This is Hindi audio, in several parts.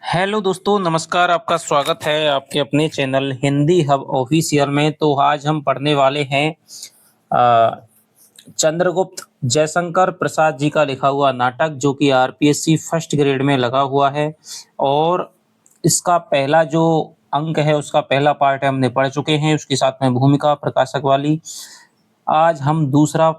हेलो दोस्तों, नमस्कार। आपका स्वागत है आपके अपने चैनल हिंदी हब ऑफिशियल में। तो आज हम पढ़ने वाले हैं अ, चंद्रगुप्त जयशंकर प्रसाद जी का लिखा हुआ नाटक, जो कि आरपीएससी फर्स्ट ग्रेड में लगा हुआ है। और इसका पहला जो अंक है, उसका पहला पार्ट है, हमने पढ़ चुके हैं। उसके साथ में भूमिका प्रकाशक वाली। आज हम दूसरा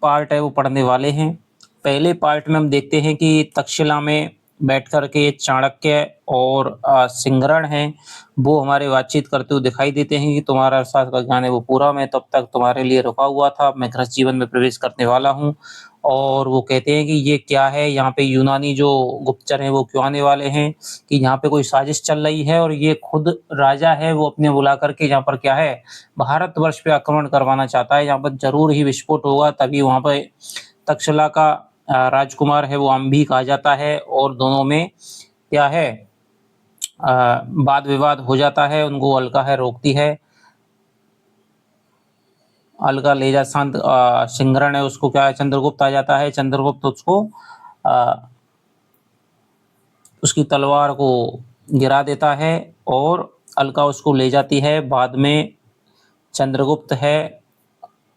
पार्ट है वो पढ़ने वाले हैं। पहले पार्ट में हम देखते हैं कि तक्षशिला में बैठ कर के चाणक्य और सिंगरण हैं, वो हमारे बातचीत करते हुए दिखाई देते हैं कि तुम्हारा अर्थशास्त्र का ज्ञान है वो पूरा, मैं तब तक तुम्हारे लिए रुका हुआ था, मैं गृहस्थ जीवन में प्रवेश करने वाला हूँ। और वो कहते हैं कि ये क्या है, यहाँ पे यूनानी जो गुप्तचर हैं वो क्यों आने वाले हैं, कि यहाँ पे कोई साजिश चल रही है। और ये खुद राजा है, वो अपने बुला करके यहाँ पर क्या है, भारतवर्ष पे आक्रमण करवाना चाहता है। यहाँ पर जरूर ही विस्फोट होगा, तभी वहां पर तक्षशिला का राजकुमार है वो अंबिक आ जाता है, और दोनों में क्या है, वाद विवाद हो जाता है। उनको अलका है रोकती है, अलका ले जा शांत, सिंगरण है उसको क्या है, चंद्रगुप्त आ जाता है। चंद्रगुप्त उसको उसकी तलवार को गिरा देता है, और अलका उसको ले जाती है। बाद में चंद्रगुप्त है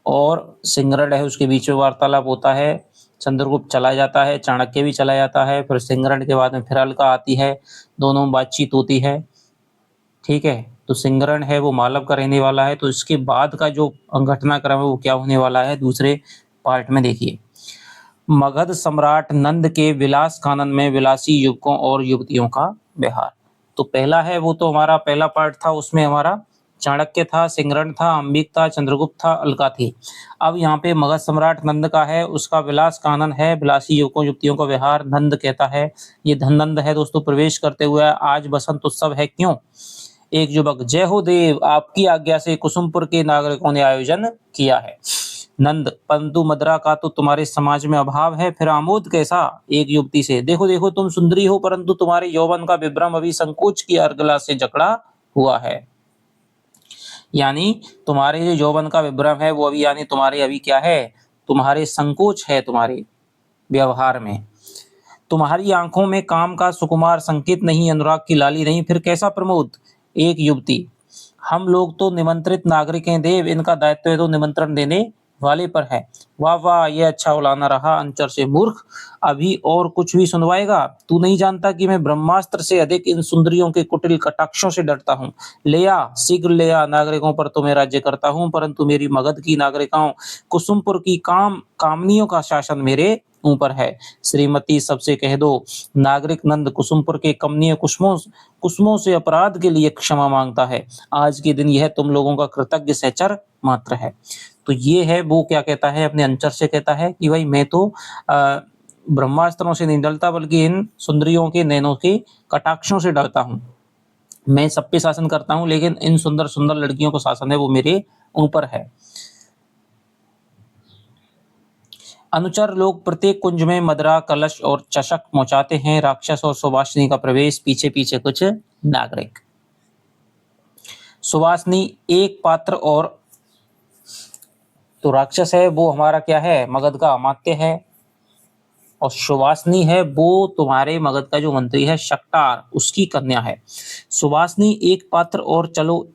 और सिंगरण है, उसके बीच में वार्तालाप होता है। चंद्रगुप्त चला जाता है, चाणक्य भी चला जाता है, फिर सिंगरण के बाद में फिर अलका आती है, दोनों में बातचीत होती है। ठीक है, तो सिंगरण है वो मालव का रहने वाला है। तो इसके बाद का जो घटनाक्रम है वो क्या होने वाला है, दूसरे पार्ट में देखिए। मगध सम्राट नंद के विलास कानन में विलासी युवकों और युवतियों का विहार। तो पहला है वो, तो हमारा पहला पार्ट था, उसमें हमारा चाणक्य था, सिंगरण था, अंबिक था, चंद्रगुप्त था, अलका थी। अब यहाँ पे मगध सम्राट नंद का है, उसका विलास कानन है, विलासी युवकों युवतियों का विहार। नंद कहता है, ये धननंद है दोस्तों, प्रवेश करते हुए आज बसंत उत्सव है क्यों। एक युवक, जय हो देव, आपकी आज्ञा से कुसुमपुर के नागरिकों ने आयोजन किया है। नंद, परंतु मदरा का तो तुम्हारे समाज में अभाव है, फिर आमोद कैसा। एक युवती से, देखो देखो तुम सुंदरी हो, परंतु तुम्हारे यौवन का विभ्रम अभी संकोच की अर्गला से जकड़ा हुआ है। यानी तुम्हारे जो यौवन का विभ्रम है वो अभी, यानी तुम्हारे अभी क्या है, तुम्हारे संकोच है तुम्हारे व्यवहार में। तुम्हारी आंखों में काम का सुकुमार संकेत नहीं, अनुराग की लाली नहीं, फिर कैसा प्रमोद। एक युवती, हम लोग तो निमंत्रित नागरिक हैं देव, इनका दायित्व है तो निमंत्रण देने वाले पर है। वाह वाह, ये अच्छा उलाना रहा अंचर से मूर्ख, अभी और कुछ भी सुनवाएगा। तू नहीं जानता कि मैं ब्रह्मास्त्र से अधिक इन सुंदरियों के कुटिल कटाक्षों से डरता हूँ। ले आ, शीघ्र ले आ, नागरिकों पर तो मैं राज्य करता हूँ, परंतु मेरी मगध की नागरिकाओं, कुसुमपुर की कामनियों का शासन मेरे ऊपर है। श्रीमती, सबसे कह दो, नागरिक नंद कुसुमपुर के कमनीय कुसुमों कुसुमों से अपराध के लिए क्षमा मांगता है। आज के दिन यह तुम लोगों का कृतज्ञ सहचर मात्र है। तो ये है वो क्या कहता है, अपने अंचर से कहता है कि भाई मैं तो ब्रह्मास्त्रों से नहीं डरता, बल्कि इन सुंदरियों के नैनों के कटाक्षों से डरता हूँ। मैं सब पे शासन करता हूँ, लेकिन इन सुंदर सुंदर लड़कियों को शासन है वो मेरे ऊपर है। अनुचर लोग प्रत्येक कुंज में मदरा, कलश और चषक पहुंचाते हैं। राक्षस और सुवासिनी का प्रवेश, पीछे पीछे कुछ नागरिक। सुवासिनी एक पात्र, और तो राक्षस है वो हमारा क्या है, मगध का अमात्य है। और सुवासिनी है वो तुम्हारे मगध का जो मंत्री है शक्टार, उसकी कन्या है। सुवासिनी एक पात्र, और चलो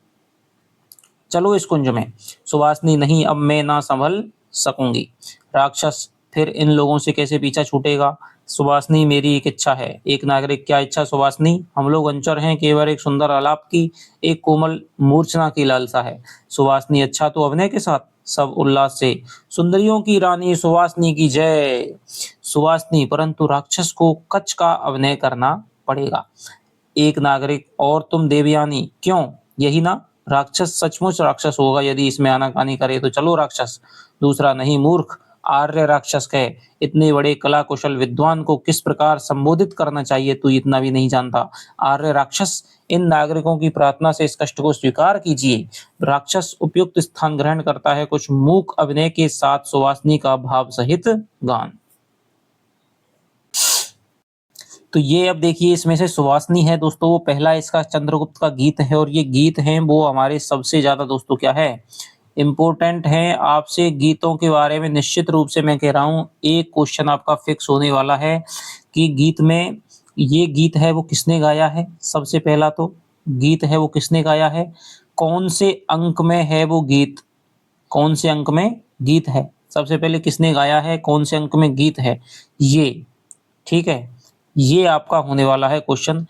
चलो इस कुंज में। सुवासिनी, नहीं, अब मैं ना संभल सकूंगी। राक्षस, फिर इन लोगों से कैसे पीछा छूटेगा। सुवासिनी, मेरी एक इच्छा है। एक नागरिक, क्या इच्छा सुवासिनी। हम लोग अंचर हैं, केवल एक सुंदर आलाप की, एक कोमल मूर्छना की लालसा है। सुवासिनी, अच्छा तो अभिनय के साथ। सब उल्लास से, सुंदरियों की रानी सुवासिनी की जय। सुवासिनी, परंतु राक्षस को कच का अभिनय करना पड़ेगा। एक नागरिक, और तुम देवयानी, क्यों, यही ना। राक्षस सचमुच राक्षस होगा यदि इसमें आनाकानी करे तो चलो राक्षस। दूसरा, नहीं मूर्ख, आर्य राक्षस कहे। इतने बड़े कला कुशल विद्वान को किस प्रकार संबोधित करना चाहिए तू इतना भी नहीं जानता। आर्य राक्षस, इन नागरिकों की प्रार्थना से इस कष्ट को स्वीकार कीजिए। राक्षस उपयुक्त स्थान ग्रहण करता है, कुछ मूक अभिनय के साथ सुवासिनी का भाव सहित गान। तो ये अब देखिए, इसमें से सुवासिनी है दोस्तों, वो पहला इसका चंद्रगुप्त का गीत है। और ये गीत हैं वो हमारे सबसे ज्यादा दोस्तों क्या है, इम्पोर्टेंट है। आपसे गीतों के बारे में निश्चित रूप से मैं कह रहा हूँ, एक क्वेश्चन आपका फिक्स होने वाला है कि गीत में ये गीत है वो किसने गाया है, सबसे पहला तो गीत है वो किसने गाया है, कौन से अंक में है वो गीत, कौन से अंक में गीत है, सबसे पहले किसने गाया है, कौन से अंक में गीत है, ये ठीक है। ये आपका होने वाला है क्वेश्चन।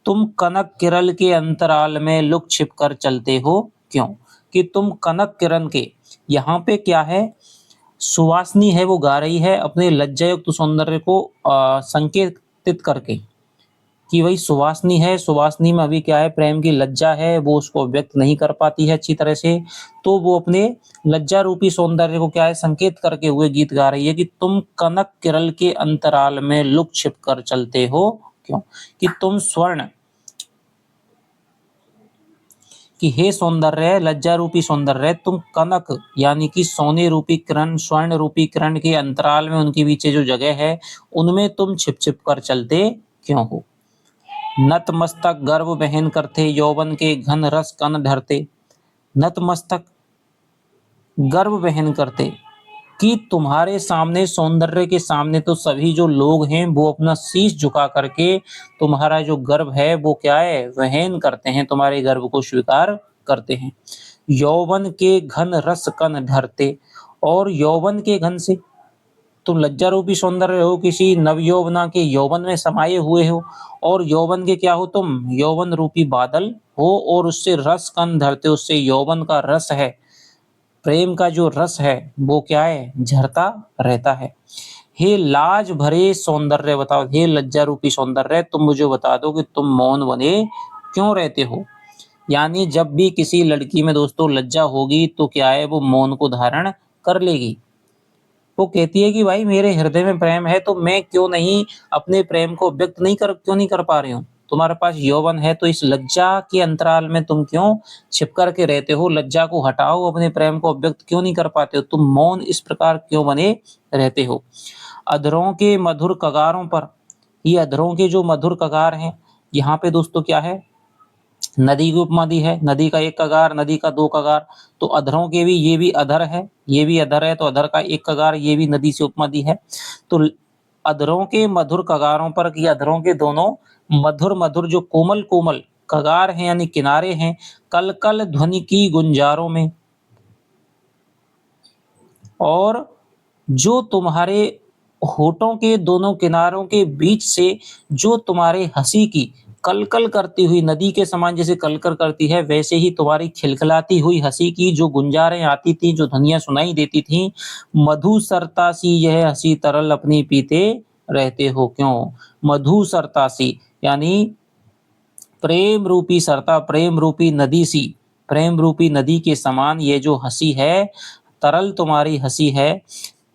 तुम कनक किरण के अंतराल में लुक छिप कर चलते हो क्यों, कि तुम कनक किरण के, यहाँ पे क्या है, सुवासनी है वो गा रही है अपने लज्जायुक्त सौंदर्य को संकेतित करके, कि वही सुवासनी है, सुवासनी में अभी क्या है, प्रेम की लज्जा है, वो उसको व्यक्त नहीं कर पाती है अच्छी तरह से, तो वो अपने लज्जा रूपी सौंदर्य को क्या है, संकेत करके हुए गीत गा रही है कि तुम कनक किरण के अंतराल में लुक छिप कर चलते हो क्यों, कि तुम स्वर्ण, कि हे सौंदर्य, लज्जा रूपी सौंदर्य, तुम कनक यानी कि सोने रूपी किरण, स्वर्ण रूपी किरण के अंतराल में उनके पीछे जो जगह है उनमें तुम छिप छिप कर चलते क्यों हो। नतमस्तक गर्व बहन करते, यौवन के घन रस कन धरते, नतमस्तक गर्व बहन करते, कि तुम्हारे सामने, सौंदर्य के सामने तो सभी जो लोग हैं वो अपना शीश झुका करके तुम्हारा जो गर्व है वो क्या है, वहन करते हैं, तुम्हारे गर्व को स्वीकार करते हैं। यौवन के घन रस कन धरते, और यौवन के घन से, तुम लज्जा रूपी सौंदर्य हो, किसी नवयौवना के यौवन में समाये हुए हो, और यौवन के क्या हो तुम, यौवन रूपी बादल हो, और उससे रस कन धरते, उससे यौवन का रस है, प्रेम का जो रस है वो क्या है, झरता रहता है। हे लाज भरे सौंदर्य बताओ, हे लज्जा रूपी सौंदर्य, तुम मुझे बता दो कि तुम मौन बने क्यों रहते हो। यानी जब भी किसी लड़की में दोस्तों लज्जा होगी तो क्या है, वो मौन को धारण कर लेगी। वो कहती है कि भाई मेरे हृदय में प्रेम है, तो मैं क्यों नहीं अपने प्रेम को व्यक्त क्यों नहीं कर पा रही हूँ। तुम्हारे पास यौवन है तो इस लज्जा के अंतराल में तुम क्यों छिप कर के रहते हो, लज्जा को हटाओ, अपने प्रेम को व्यक्त क्यों नहीं कर पाते हो, तुम मौन इस प्रकार क्यों बने रहते हो। अधरों के मधुर कगारों पर, ये अधरों के जो मधुर कगार हैं, यहाँ पे दोस्तों क्या है, नदी की उपमा दी है, नदी का एक कगार, नदी का दो कगार, तो अधरों के भी, ये भी अधर है, ये भी अधर है, तो अधर का एक कगार, ये भी नदी से उपमा दी है। तो अधरों के मधुर कगारों पर, कि अधरों के दोनों मधुर मधुर जो कोमल कोमल कगार हैं यानी किनारे हैं, कल कल ध्वनि की गुंजारों में, और जो तुम्हारे होठों के दोनों किनारों के बीच से जो तुम्हारे हंसी की कलकल करती हुई, नदी के समान जैसे कलकल करती है, वैसे ही तुम्हारी खिलखिलाती हुई हंसी की जो गुंजारें आती थी, जो ध्वनियां सुनाई देती थी, मधु सरता सी यह हंसी तरल अपनी पीते रहते हो क्यों। मधु सरता सी यानी प्रेम रूपी सरता, प्रेम रूपी नदी सी, प्रेम रूपी नदी के समान ये जो हंसी है, तरल तुम्हारी हंसी है,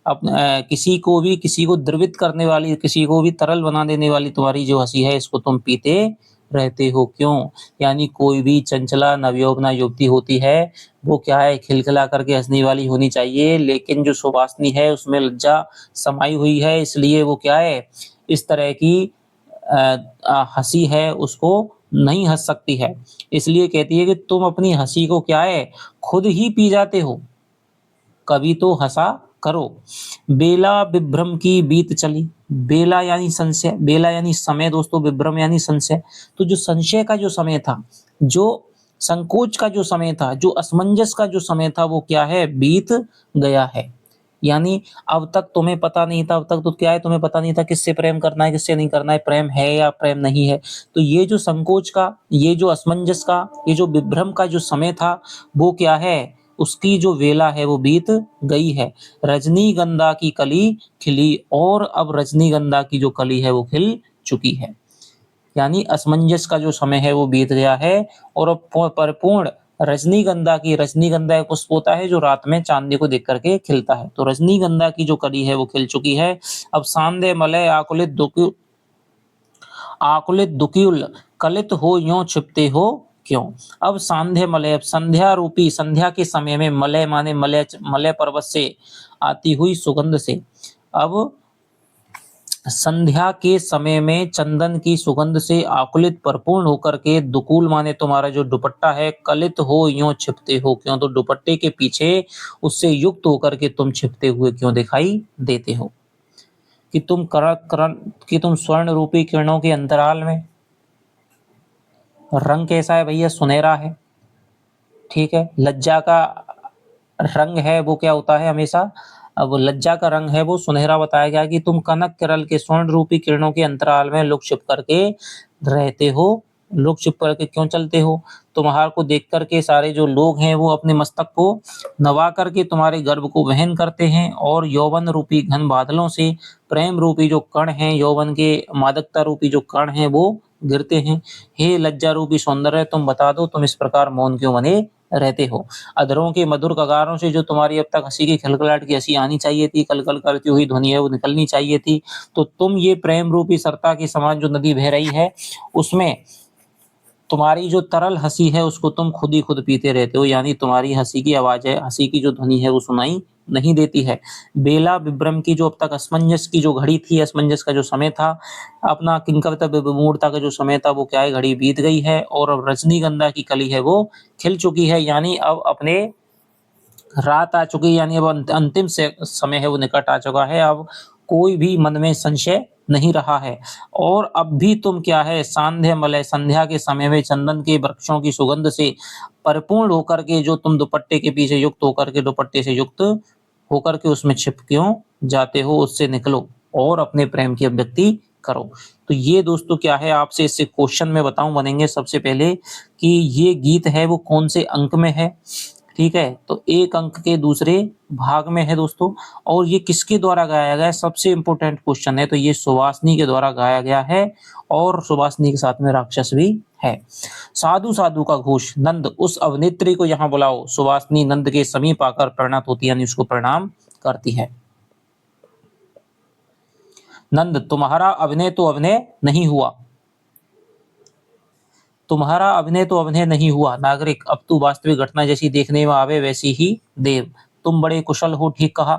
किसी को द्रवित करने वाली, किसी को भी तरल बना देने वाली तुम्हारी जो हंसी है, इसको तुम पीते रहते हो क्यों। यानी कोई भी चंचला नवयौवना युवती होती है वो क्या है, खिलखिला करके हंसने वाली होनी चाहिए, लेकिन जो सुवासनी है उसमें लज्जा समाई हुई है, इसलिए वो क्या है, इस तरह की हंसी है उसको नहीं हंस सकती है। इसलिए कहती है कि तुम अपनी हंसी को क्या है, खुद ही पी जाते हो, कभी तो हंसा करो। बेला विभ्रम की बीत चली, बेला यानी संशय, बेला यानी समय दोस्तों, विभ्रम यानी संशय, तो जो संशय का जो समय था, जो संकोच का जो समय था, जो असमंजस का जो समय था, वो क्या है, बीत गया है। यानी अब तक तुम्हें पता नहीं था, अब तक तो क्या है, तुम्हें पता नहीं था किससे प्रेम करना है, किससे नहीं करना है, प्रेम है या प्रेम नहीं है। तो ये जो संकोच का, ये जो असमंजस का, ये जो विभ्रम का जो समय था, वो क्या है, उसकी जो वेला है वो बीत गई है। रजनीगंधा की कली खिली, और अब रजनीगंधा की जो कली है वो खिल चुकी है। यानी असमंजस का जो समय है वो बीत गया है, और अब परिपूर्ण रजनीगंधा की, रजनीगंधा एक पुष्प होता है जो रात में चांदनी को देख करके खिलता है, तो रजनीगंधा की जो कली है वो खिल चुकी है। अब सांदे मलय आकुलित दुखियुल कलित हो यूं छिपते हो क्यों। अब सांध्य मलय, अब संध्या रूपी, संध्या के समय में, मलय माने मलय, मलय पर्वत से आती हुई सुगंध से, अब संध्या के समय में चंदन की सुगंध से आकुलित परिपूर्ण होकर के, दुकूल माने तुम्हारा जो दुपट्टा है, कलित हो यूं छिपते हो क्यों, तो दुपट्टे के पीछे उससे युक्त होकर के तुम छिपते हुए क्यों दिखाई देते हो। कि तुम स्वर्ण रूपी किरणों के अंतराल में, रंग कैसा है भैया, सुनहरा है, ठीक है। लज्जा का रंग है वो क्या होता है हमेशा, अब लज्जा का रंग है वो सुनहरा बताया गया कि तुम कनक किरण के स्वर्ण रूपी किरणों के अंतराल में लुक छिप करके रहते हो। लुक छिप करके क्यों चलते हो? तुम्हारे को देख करके सारे जो लोग हैं वो अपने मस्तक को नवा करके तुम्हारे गर्भ को वहन करते हैं, और यौवन रूपी घन बादलों से प्रेम रूपी जो कण हैं, यौवन के मादकता रूपी जो कण हैं वो गिरते हैं। हे लज्जा रूपी सौंदर्य, तुम बता दो तुम इस प्रकार मौन क्यों बने रहते हो? अधरों के मधुर कगारों से जो तुम्हारी अब तक हंसी की खलखलाहट की हंसी आनी चाहिए थी, कलकल करती हुई ध्वनि है वो निकलनी चाहिए थी, तो तुम ये प्रेम रूपी सरता के समान जो नदी बह रही है उसमें तुम्हारी जो तरल हंसी है उसको तुम खुद ही खुद पीते रहते हो, यानी तुम्हारी हंसी की आवाज है, हंसी की जो ध्वनि है वो सुनाई नहीं देती है। बेला विभ्रम की जो अब तक असमंजस की जो घड़ी थी, असमंजस का जो समय था, अपना किंकरता विमूढ़ता का जो समय था वो क्या है, घड़ी बीत गई है, और अब रजनीगंधा की कली है वो खिल चुकी है, यानी अब अपने रात आ चुकी है, यानी अब अंतिम से समय है वो निकट आ चुका है। अब कोई भी मन में संशय नहीं रहा है, और अब भी तुम क्या है, सांध्य मलय संध्या के समय में चंदन के वृक्षों की सुगंध से परिपूर्ण होकर के जो तुम दुपट्टे के पीछे युक्त होकर के, दुपट्टे से युक्त होकर के उसमें छिप क्यों जाते हो? उससे निकलो और अपने प्रेम की अभिव्यक्ति करो। तो ये दोस्तों क्या है, आपसे इससे क्वेश्चन में बताऊं बनेंगे सबसे पहले कि ये गीत है वो कौन से अंक में है, ठीक है। तो एक अंक के दूसरे भाग में है दोस्तों, और ये किसके द्वारा गाया गया है, सबसे इंपॉर्टेंट क्वेश्चन है। तो ये सुवासनी के द्वारा गाया गया है, और सुवासनी के साथ में राक्षस भी है। साधु साधु का घोष, नंद उस अभिनेत्री को यहाँ बुलाओ। सुवासनी नंद के समीप आकर परिणत होती है, यानी उसको प्रणाम करती है। नंद तुम्हारा अभिनय तो अभिनय नहीं हुआ, तुम्हारा अभिनय तो अभिनय नहीं हुआ नागरिक, अब तू वास्तविक घटना जैसी देखने में आवे वैसी ही देव। तुम बड़े कुशल हो, ठीक कहा।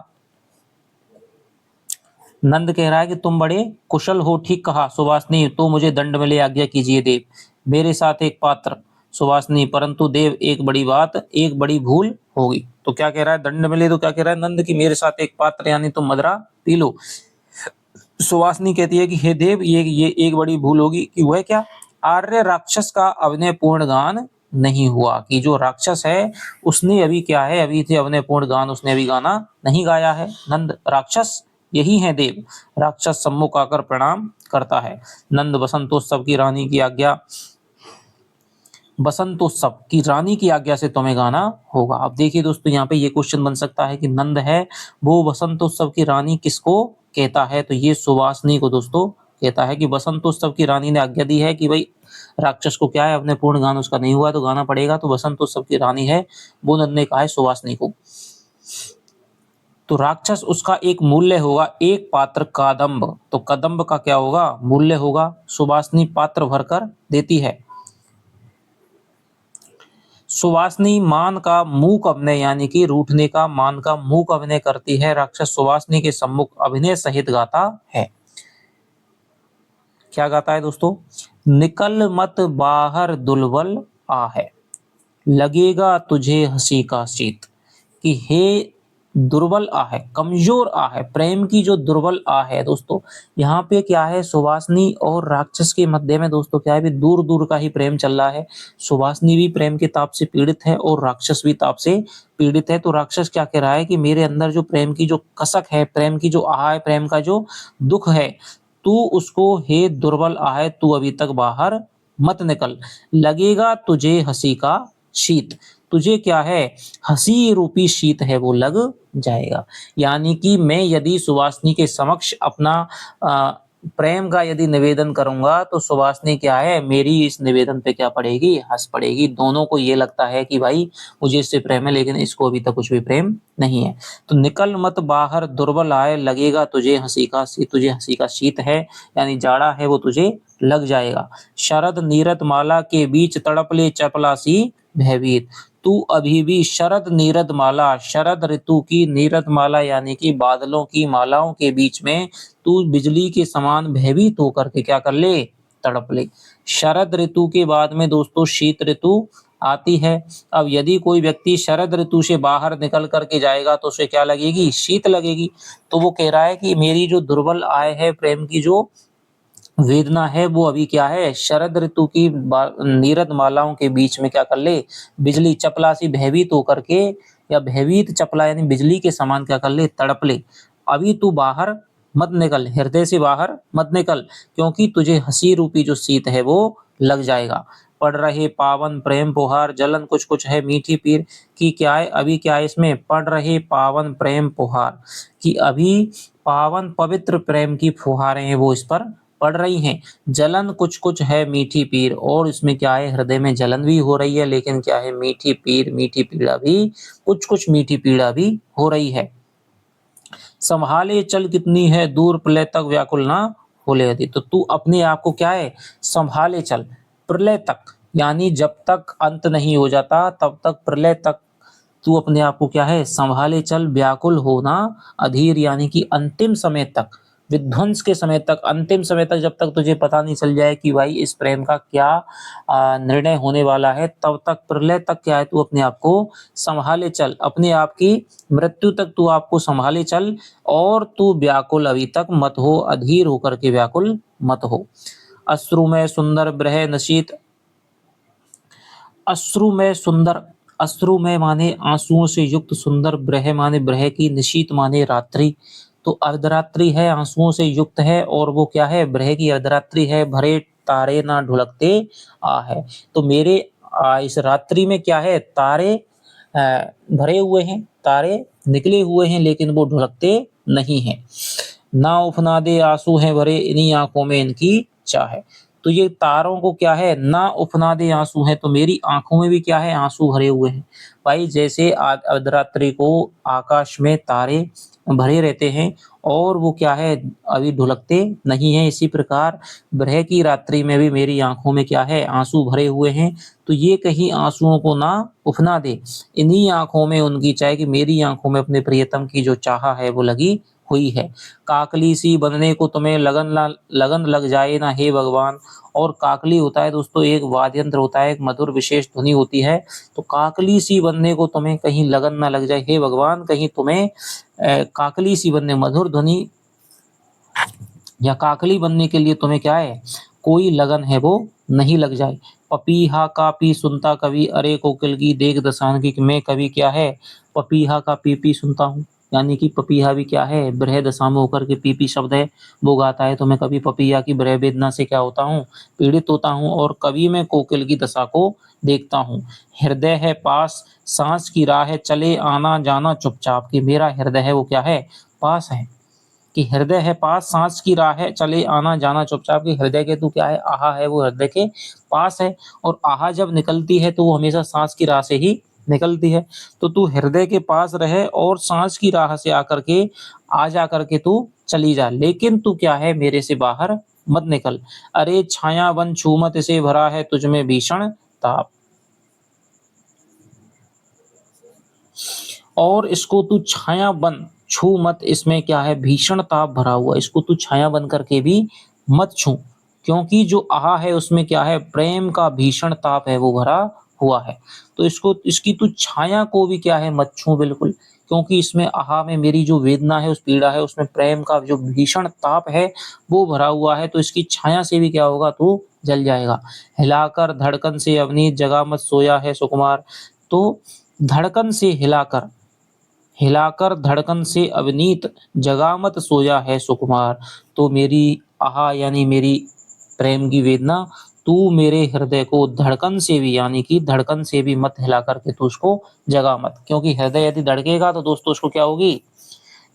नंद कह रहा है कि तुम बड़े कुशल हो, ठीक कहा। सुवासनी, तो मुझे दंड मिले आज्ञा कीजिए देव, मेरे साथ एक पात्र। सुवासनी, परंतु देव एक बड़ी बात, एक बड़ी भूल होगी। तो क्या कह रहा है, दंड मिले तो क्या कह रहा है नंद की मेरे साथ एक पात्र, यानी तुम मदरा पी लो। सुवासनी कहती है कि हे देव, ये एक बड़ी भूल होगी, कि वह क्या, आर्य राक्षस का अभिनय पूर्ण गान नहीं हुआ, कि जो राक्षस है उसने अभी क्या है, अभी थे अभिनय पूर्ण गान उसने अभी गाना नहीं गाया है। नंद, राक्षस यही है देव। राक्षस सम्मुख आकर प्रणाम करता है। नंद, बसंतोत्सव की रानी की आज्ञा, बसंतोत्सव की रानी की आज्ञा से तुम्हें गाना होगा। अब देखिए दोस्तों, यहाँ पे ये क्वेश्चन बन सकता है कि नंद है वो बसंतोत्सव की रानी किसको कहता है? तो ये सुवासनी को दोस्तों कहता है कि बसंतोत्सव की रानी ने आज्ञा दी है कि भाई राक्षस को क्या है, अपने पूर्ण गान उसका नहीं हुआ तो गाना पड़ेगा, तो बसंतोत्सव की रानी है वो नंद ने कहा है सुवासनी को। तो राक्षस उसका एक मूल्य होगा, एक पात्र कादम्ब, तो कदम्ब का क्या होगा, मूल्य होगा। सुवासनी पात्र भरकर देती है। सुवासनी मान का मूक अभिनय, यानी कि रूठने का, मान का मूक अभिनय करती है। राक्षस सुवासनी के सम्मुख अभिनय सहित गाता है। क्या गाता है दोस्तों, निकल मत बाहर दुर्बल आ है, लगेगा तुझे हंसी का शीत। कि हे दुर्बल आ है, कमजोर आ है, प्रेम की जो दुर्बल आ है दोस्तों, यहाँ पे क्या है, सुवासनी और राक्षस के मध्य में दोस्तों क्या है, दूर दूर का ही प्रेम चल रहा है। सुवासनी भी प्रेम के ताप से पीड़ित है और राक्षस भी ताप से पीड़ित है। तो राक्षस क्या कह रहा है कि मेरे अंदर जो प्रेम की जो कसक है, प्रेम की जो आह है, प्रेम का जो दुख है, तू उसको हे दुर्बल आ है, तू अभी तक बाहर मत निकल, लगेगा तुझे हंसी का शीत। तुझे क्या है, हंसी रूपी शीत है वो लग जाएगा। यानी कि मैं यदि सुवासनी के समक्ष अपना प्रेम का यदि निवेदन करूंगा तो सुवासनी क्या है, मेरी इस निवेदन पे क्या पड़ेगी, हंस पड़ेगी। दोनों को ये लगता है कि भाई मुझे इससे प्रेम है, लेकिन इसको अभी तक कुछ भी प्रेम नहीं है। तो निकल मत बाहर दुर्बल आए, लगेगा तुझे हंसी का शीत, तुझे हंसी का शीत है यानी जाड़ा है वो तुझे लग जाएगा। शरद नीरद माला के बीच तड़प ले चपला सी भयभीत। तू अभी भी शरद नीरद माला, शरद ऋतु की नीरद माला यानी कि बादलों की मालाओं के बीच में तू बिजली के समान भयभीत होकर के क्या कर ले, तड़प ले। शरद ऋतु के बाद में दोस्तों शीत ऋतु आती है। अब यदि कोई व्यक्ति शरद ऋतु से बाहर निकल कर के जाएगा तो उसे क्या लगेगी? शीत लगेगी। तो वो कह रहा है कि मेरी जो दुर्बल आय है, प्रेम की जो वेदना है, वो अभी क्या है? शरद ऋतु की नीरद मालाओं के बीच में क्या कर ले? बिजली चपला सी भयभीत होकर के, या भयभीत चपला यानी बिजली के समान क्या कर ले? तड़प ले। अभी तू बाहर मत निकल, हृदय से बाहर मत निकल, क्योंकि तुझे हंसी रूपी जो शीत है वो लग जाएगा। पढ़ रहे पावन प्रेम पुहार, जलन कुछ कुछ है मीठी पीर। कि क्या है? अभी क्या है इसमें? पढ़ रहे पावन प्रेम पुहार, कि अभी पावन पवित्र प्रेम की फुहारें हैं वो इस पर पड़ रही हैं। जलन कुछ कुछ है मीठी पीर, और इसमें क्या है? हृदय में जलन भी हो रही है, लेकिन क्या है? मीठी पीर, मीठी पीड़ा भी, कुछ कुछ मीठी पीड़ा भी हो रही है। संभाले चल कितनी है दूर, प्रलय तक व्याकुल ना होले यदि। तो तू अपने आप को क्या है? संभाले चल, प्रलय तक, यानी जब तक अंत नहीं हो जाता तब तक, प्रलय तक तू अपने आप को क्या है? संभाले चल, व्याकुल होना अधीर, यानी कि अंतिम समय तक, विध्वंस के समय तक, अंतिम समय तक, जब तक तुझे पता नहीं चल जाए कि भाई इस प्रेम का क्या निर्णय होने वाला है, तब तक, प्रलय तक क्या है? तू अपने आप को संभाले चल, अपने आप की मृत्यु तक तू आपको संभाले चल, और तू व्याकुल अभी तक मत हो, अधीर होकर के व्याकुल मत हो। अश्रु में सुंदर ब्रह नशीत, अश्रु में सुंदर, अश्रु में माने आंसुओं से युक्त, सुंदर ब्रह माने ब्रह की, निशीत माने रात्रि। तो अर्धरात्रि है, आंसुओं से युक्त है, और वो क्या है? ब्रह की अर्धरात्रि है। भरे तारे ना ढुलकते आ है। तो मेरे इस रात्रि में क्या है? तारे भरे हुए हैं, तारे निकले हुए हैं, लेकिन वो ढुलकते नहीं हैं। ना उफनादे आंसू हैं भरे, इन्हीं आंखों में इनकी चाह है। तो ये तारों को क्या है? ना उफनादे आंसू हैं, तो मेरी आंखों में भी क्या है? आंसू भरे हुए हैं। भाई जैसे अर्धरात्रि को आकाश में तारे भरे रहते हैं, और वो क्या है? अभी ढुलकते नहीं है, इसी प्रकार ब्रह की रात्रि में भी मेरी आंखों में क्या है? आंसू भरे हुए हैं। तो ये कहीं आंसुओं को ना उफना दे, इन्हीं आंखों में उनकी चाहे, कि मेरी आंखों में अपने प्रियतम की जो चाह है वो लगी हुई है। काकली सी बनने को तुम्हें लगन लग जाए ना हे भगवान। और काकली होता है दोस्तों एक वाद्य यंत्र होता है, एक मधुर विशेष ध्वनि होती है। तो काकली सी बनने को तुम्हें कहीं लगन ना लग जाए हे भगवान, कहीं तुम्हें काकली सी बनने, मधुर ध्वनि या काकली बनने के लिए तुम्हें क्या है? कोई लगन है वो नहीं लग जाए। पपीहा का पी सुनता कभी, अरे कोकिल की देख दशान की, मैं कभी क्या है? पपीहा का पी पी सुनता हूँ, यानी कि पपीहा भी क्या है? ब्रह दशा में होकर के पी पी शब्द है वो गाता है। तो मैं कभी पपीहा की ब्रह वेदना से क्या होता हूँ? पीड़ित होता हूँ, और कभी मैं कोकिल की दशा को देखता हूँ। हृदय है पास, सांस की राह है, चले आना जाना चुपचाप, कि मेरा हृदय है वो क्या है? पास है। कि हृदय है पास, सांस की राह है, चले आना जाना चुपचाप, कि हृदय के तू क्या है? आहा है वो हृदय के पास है, और आहा जब निकलती है तो वो हमेशा सांस की राह से ही निकलती है। तो तू हृदय के पास रहे, और सांस की राह से आकर के, आ जा करके तू चली जा, लेकिन तू क्या है? मेरे से बाहर मत निकल। अरे छाया वन छूमत से भरा है, तुझ में भीषण ताप। और इसको तू छाया बन, छू मत, इसमें क्या है? भीषण ताप भरा हुआ, इसको तू छाया बन करके भी मत छू, क्योंकि जो आहा है उसमें क्या है? प्रेम का भीषण ताप है वो भरा हुआ है। तो इसको, इसकी तू छाया को भी क्या है? मत छू बिल्कुल, क्योंकि इसमें आहा में मेरी जो वेदना है, उस पीड़ा है, उसमें प्रेम का जो भीषण ताप है वो भरा हुआ है। तो इसकी छाया से भी क्या होगा? तू जल जाएगा। हिलाकर धड़कन से अवनीत, जगा मत सोया है सुकुमार। तो धड़कन से हिलाकर, हिलाकर धड़कन से अवनीत, जगा मत सोया है सुकुमार। तो मेरी आहा यानी मेरी प्रेम की वेदना, तू मेरे हृदय को धड़कन से भी, यानी कि धड़कन से भी मत हिला करके तू उसको जगा मत, क्योंकि हृदय यदि धड़केगा तो दोस्तों उसको क्या होगी?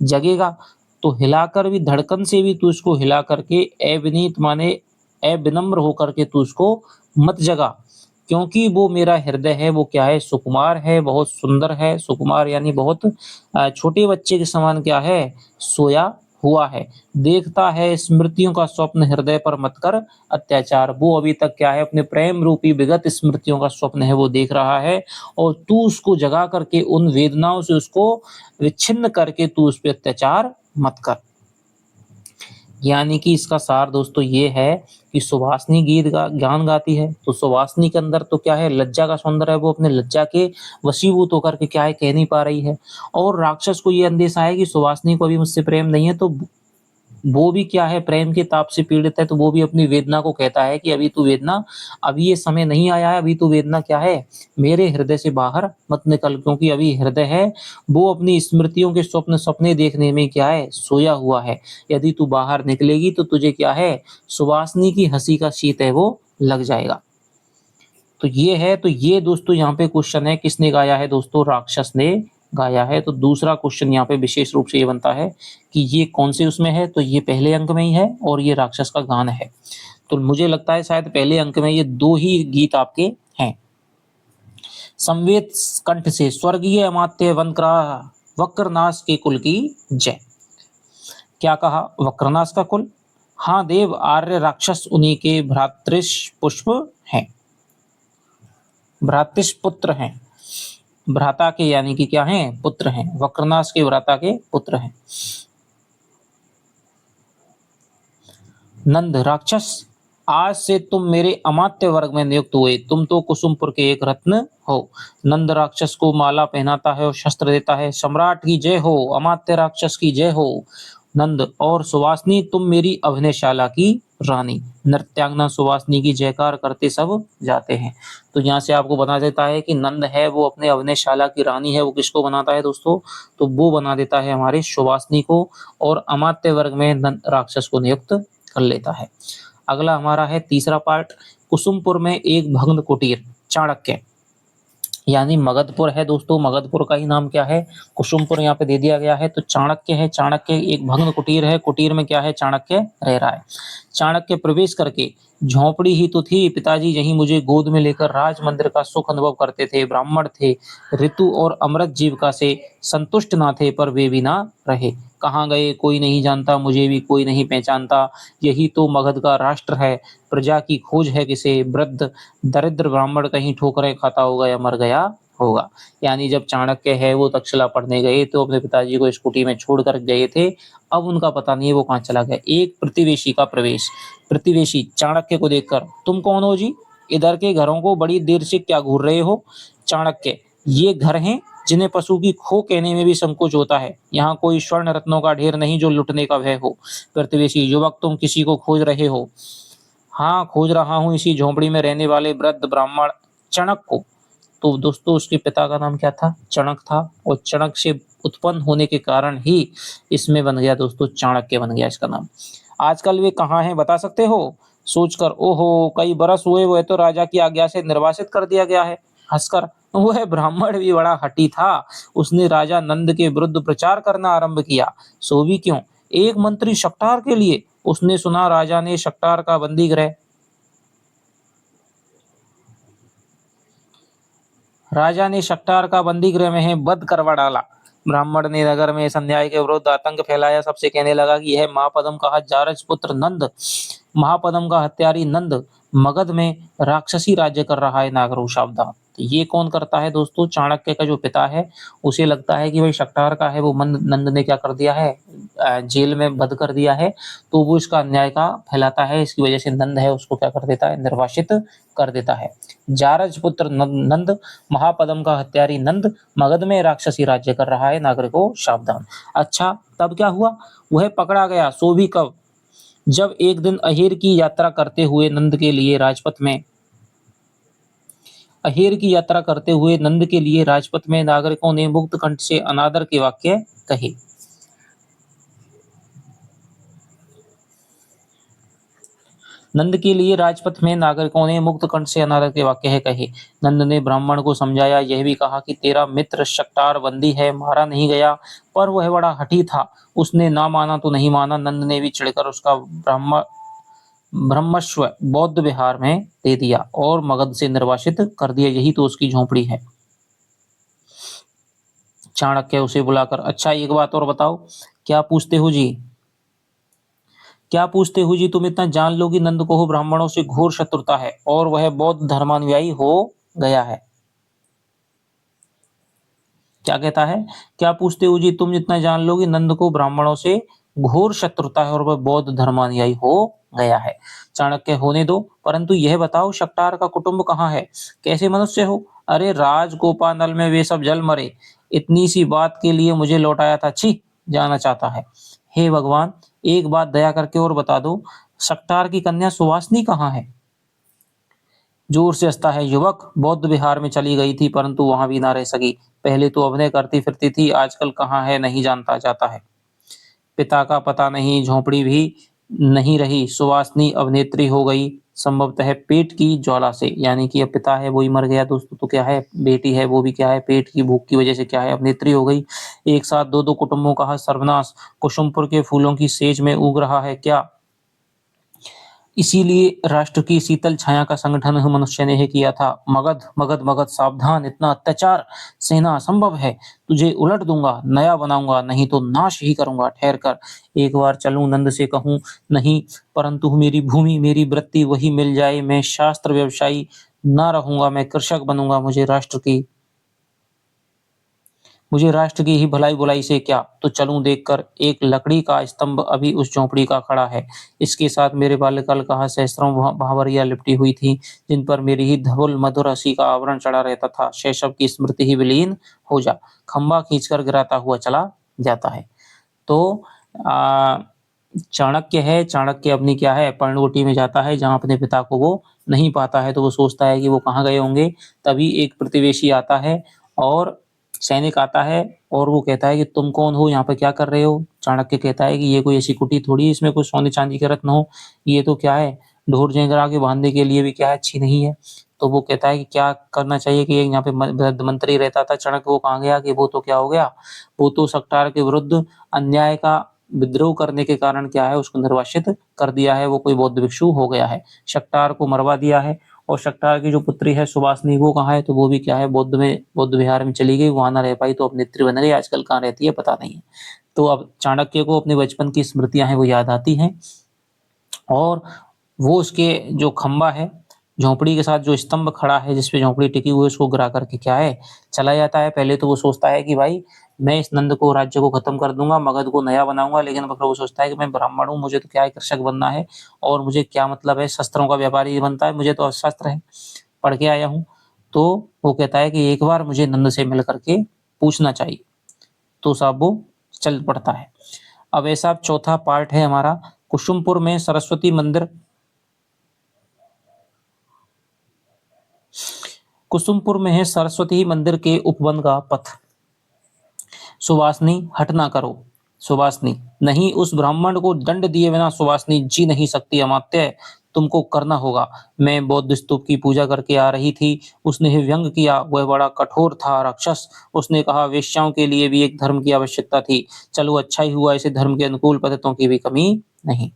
जगेगा। तो हिलाकर भी, धड़कन से भी तू इसको हिला करके, अविनीत माने अविनम्र होकर के तू उसको मत जगा, क्योंकि वो मेरा हृदय है वो क्या है? सुकुमार है, बहुत सुंदर है। सुकुमार यानी बहुत छोटे बच्चे के समान क्या है? सोया हुआ है। देखता है स्मृतियों का स्वप्न, हृदय पर मत कर अत्याचार। वो अभी तक क्या है? अपने प्रेम रूपी विगत स्मृतियों का स्वप्न है वो देख रहा है, और तू उसको जगा करके, उन वेदनाओं से उसको विच्छिन्न करके तू उस पर अत्याचार मत कर। यानी कि इसका सार दोस्तों ये है कि सुवासनी गीत गान गाती है, तो सुवासनी के अंदर तो क्या है, लज्जा का सौंदर्य है, वो अपने लज्जा के वशीभूत होकर के क्या है, कह नहीं पा रही है। और राक्षस को ये अंदेशा है कि सुवासनी को अभी मुझसे प्रेम नहीं है, तो वो भी क्या है, प्रेम के ताप से पीड़ित है, तो वो भी अपनी वेदना को कहता है कि अभी तू वेदना, अभी ये समय नहीं आया है, अभी तू वेदना क्या है, मेरे हृदय से बाहर मत निकल, क्योंकि अभी हृदय है वो अपनी स्मृतियों के सपने देखने में क्या है, सोया हुआ है। यदि तू बाहर निकलेगी तो तुझे क्या है, सुवासनी की हंसी का शीत है वो लग जाएगा। तो ये है, तो ये दोस्तों यहाँ पे क्वेश्चन है, किसने गाया है दोस्तों, राक्षस ने गाया है। तो दूसरा क्वेश्चन यहाँ पे विशेष रूप से ये बनता है कि ये कौन से उसमें है, तो ये पहले अंक में ही है और ये राक्षस का गान है। तो मुझे लगता है शायद पहले अंक में ये दो ही गीत आपके हैं। संवेद कंठ से स्वर्गीय अमात्य वक्रनाश के कुल की जय। क्या कहा, वक्रनाश का कुल, हाँ देव, आर्य राक्षस उन्हीं के भ्रातृष पुष्प हैं, भ्रातृष पुत्र हैं, भ्राता के यानी कि क्या हैं, पुत्र हैं, वक्रनाश के भ्राता के पुत्र हैं। नंद राक्षस, आज से तुम मेरे अमात्य वर्ग में नियुक्त हुए, तुम तो कुसुमपुर के एक रत्न हो। नंद राक्षस को माला पहनाता है और शस्त्र देता है, सम्राट की जय हो, अमात्य राक्षस की जय हो। नंद और सुवासनी, तुम मेरी अभिनयशाला की रानी। नृत्यांगना सुवासनी की जयकार करते सब जाते हैं। तो यहाँ से आपको बता देता है कि नंद है वो अपने अभिनयशाला की रानी है, वो किसको बनाता है दोस्तों, तो वो बना देता है हमारे सुवासनी को, और अमात्य वर्ग में राक्षस को नियुक्त कर लेता है। अगला हमारा है तीसरा पार्ट, कुसुमपुर में एक भग्न कुटीर, चाणक्य, यानी मगधपुर है दोस्तों, मगधपुर का ही नाम क्या है, कुसुमपुर यहाँ पे दे दिया गया है। तो चाणक्य है, चाणक्य एक भग्न कुटीर है, कुटीर में क्या है, चाणक्य रह रहा है। चाणक्य प्रवेश करके, झोंपड़ी ही तो थी, पिताजी यहीं मुझे गोद में लेकर राज मंदिर का सुख अनुभव करते थे, ब्राह्मण थे, ऋतु और अमृत जीविका से संतुष्ट ना थे, पर वे भी ना रहे। कहाँ गए कोई नहीं जानता, मुझे भी कोई नहीं पहचानता, यही तो मगध का राष्ट्र है, प्रजा की खोज है किसे, वृद्ध दरिद्र ब्राह्मण कहीं ठोकरें खाता होगा या मर गया होगा। यानी जब चाणक्य है वो तक्षशिला पढ़ने गए तो अपने पिताजी को स्कूटी में छोड़कर गए थे, अब उनका पता नहीं है वो कहाँ चला गया। एक प्रतिवेशी का प्रवेश, प्रतिवेशी चाणक्य को देखकर, तुम कौन हो जी, इधर के घरों को बड़ी देर से क्या घूर रहे हो। चाणक्य, ये घर हैं जिन्हें पशु की खो कहने में भी संकोच होता है, यहाँ कोई स्वर्ण रत्नों का ढेर नहीं जो लुटने का भय हो। प्रतिवेशी, युवक तुम किसी को खोज रहे हो। हाँ, खोज रहा हूँ इसी झोंपड़ी में रहने वाले वृद्ध ब्राह्मण चणक को। तो दोस्तों उसके पिता का नाम क्या था, चणक था, और चणक से उत्पन्न होने के कारण ही इसमें बन गया दोस्तों, चाणक्य बन गया इसका नाम। आजकल वे कहाँ हैं बता सकते हो, सोचकर, ओहो कई बरस हुए, वह तो राजा की आज्ञा से निर्वासित कर दिया गया है। हंसकर, वह ब्राह्मण भी बड़ा हठी था, उसने राजा नंद के विरुद्ध प्रचार करना आरंभ किया, सो भी क्यों, एक मंत्री शक्टार के लिए, उसने सुना राजा ने शक्टार का बंदी गृह, राजा ने शक्टार का बंदी गृह में बंद करवा डाला। ब्राह्मण ने नगर में इस अन्याय के विरुद्ध आतंक फैलाया, सबसे कहने लगा कि यह महापद्म का जारज पुत्र नंद, महापद्म का हत्यारी नंद मगध में राक्षसी राज्य कर रहा है, नागरो सावधान। तो ये कौन करता है दोस्तों, चाणक्य का जो पिता है, उसे लगता है कि भाई शक्टार का है वो नंद ने क्या कर दिया है, जेल में बंद कर दिया है, तो वो इसका अन्याय का फैलाता है, इसकी वजह से नंद है उसको क्या कर देता है, निर्वासित कर देता है। जारज पुत्र नंद, महापद्म का हत्यारी नंद मगध में राक्षसी राज्य कर रहा है, नागरिकों सावधान। अच्छा तब क्या हुआ, वह पकड़ा गया, सो भी कब, जब एक दिन अहेर की यात्रा करते हुए नंद के लिए राजपथ में, अहेर की यात्रा करते हुए नंद के लिए राजपथ में नागरिकों ने मुक्त कंठ से अनादर के वाक्य कहे। नंद के लिए राजपथ में नागरिकों ने मुक्त कंठ से अनादर के वाक्य है कहे। नंद ने ब्राह्मण को समझाया, यह भी कहा कि तेरा मित्र शक्टार बंदी है, मारा नहीं गया, पर वह बड़ा हठी था, उसने ना माना तो नहीं माना। नंद ने भी चिढ़कर उसका ब्रह्मस्व बौद्ध विहार में दे दिया और मगध से निर्वासित कर दिया, यही तो उसकी झोंपड़ी है। चाणक्य उसे बुलाकर, अच्छा एक बात और बताओ, क्या पूछते हो जी, क्या पूछते हो जी, तुम इतना जान लो कि नंद को ब्राह्मणों से घोर शत्रुता है और वह बौद्ध धर्मानुयायी हो गया है। क्या कहता है, क्या पूछते हो जी, तुम इतना जान लो कि नंद को ब्राह्मणों से घोर शत्रुता है और वह बौद्ध धर्मानुयायी हो गया है। चाणक्य होने दो, परंतु यह बताओ शक्टार का कुटुंब कहाँ है? कैसे मनुष्य हो? अरे राजगोपानल में वे सब जल मरे। इतनी सी बात के लिए मुझे लौटाया था, छी! जाना चाहता है। हे भगवान, एक बात दया करके और बता दो, शक्टार की कन्या सुवासनी कहाँ है? जोर से हंसता है युवक, बौद्ध विहार में चली गई थी, परंतु वहां भी ना रह सकी। पहले तो अभिनय करती फिरती थी, आजकल कहाँ है नहीं जानता जाता है। पिता का पता नहीं, झोंपड़ी भी नहीं रही, सुवासनी अभिनेत्री हो गई, संभवतः पेट की ज्वाला से। यानी कि अब पिता है वो ही मर गया दोस्तों, तो क्या है, बेटी है वो भी क्या है, पेट की भूख की वजह से क्या है, अभिनेत्री हो गई। एक साथ दो दो कुटुंबों का सर्वनाश कुसुमपुर के फूलों की सेज में उग रहा है क्या? इसीलिए राष्ट्र की शीतल छाया का संगठन मनुष्य ने ही किया था। मगध मगध मगध सावधान, इतना अत्याचार सहना असंभव है। तुझे उलट दूंगा, नया बनाऊंगा, नहीं तो नाश ही करूंगा। ठहर कर, एक बार चलूं नंद से कहूं, नहीं, परंतु मेरी भूमि मेरी वृत्ति वही मिल जाए। मैं शास्त्र व्यवसायी ना रहूंगा, मैं कृषक बनूंगा। मुझे राष्ट्र की ही भलाई बुलाई से क्या? तो चलूं देखकर, एक लकड़ी का स्तंभ अभी उस झोंपड़ी का खड़ा है। इसके साथ मेरे बाल्यकाल का सहस्त्रों महावरियां लिपटी हुई थी, जिन पर मेरी ही धवल मधुर हंसी का आवरण चढ़ा रहता था। शैशव की स्मृति ही विलीन हो जा, खंबा खींचकर गिराता हुआ चला जाता है। तो आ, चाणक्य है, चाणक्य अपनी क्या है, पर्णवोटी में जाता है, जहां अपने पिता को वो नहीं पाता है, तो वो सोचता है कि वो कहाँ गए होंगे। तभी एक प्रतिवेशी आता है और सैनिक आता है और वो कहता है कि तुम कौन हो, यहाँ पे क्या कर रहे हो? चाणक्य कहता है कि ये कोई ऐसी कुटी थोड़ी है, इसमें कोई सोने चांदी के रत्न हो। ये तो क्या है, ढोर जेंगरा के बांधने के लिए भी क्या है, अच्छी नहीं है। तो वो कहता है कि क्या करना चाहिए, कि एक यहाँ पे वृद्ध मंत्री रहता था। चाणक्य वो कहाँ गया, कि वो तो क्या हो गया, वो तो शक्टार के विरुद्ध अन्याय का विद्रोह करने के कारण क्या है, उसको निर्वासित कर दिया है। वो कोई बौद्ध भिक्षु हो गया है, शक्टार को मरवा दिया है। और शक्टार की जो पुत्री है सुवासनी, वो कहाँ है, तो वो भी क्या है, बौद्ध विहार में चली गई, वहां ना रह पाई, तो अभिनेत्री बन गई। आजकल कहाँ रहती है पता नहीं है। तो अब चाणक्य को अपने बचपन की स्मृतियां हैं वो याद आती हैं, और वो उसके जो खंबा है, झोंपड़ी के साथ जो स्तंभ खड़ा है जिसपे झोंपड़ी टिकी हुई है, उसको गिरा करके क्या है, चला जाता है। पहले तो वो सोचता है कि भाई मैं इस नंद को राज्य को खत्म कर दूंगा, मगध को नया बनाऊंगा। लेकिन फिर वो सोचता है कि मैं ब्राह्मण हूँ, मुझे तो क्या है, कृषक बनना है, और मुझे क्या मतलब है, शस्त्रों का व्यापारी बनता है, मुझे तो शस्त्र है, पढ़ के आया हूँ। तो वो कहता है कि एक बार मुझे नंद से मिल करके पूछना चाहिए। तो साहब वो चल पड़ता है। अब ऐसा चौथा पार्ट है हमारा, कुसुमपुर में सरस्वती मंदिर। कुसुमपुर में है सरस्वती मंदिर के उपवन का पथ। सुवासनी हट ना करो। सुवासनी, नहीं, उस ब्राह्मण को दंड दिए बिना सुवासनी जी नहीं सकती। अमात्य, तुमको करना होगा। मैं बौद्ध स्तूप की पूजा करके आ रही थी, उसने ही व्यंग किया, वह बड़ा कठोर था राक्षस। उसने कहा वेश्याओं के लिए भी एक धर्म की आवश्यकता थी। चलो अच्छा ही हुआ, इसे धर्म के अनुकूल पद्धतों की भी कमी नहीं।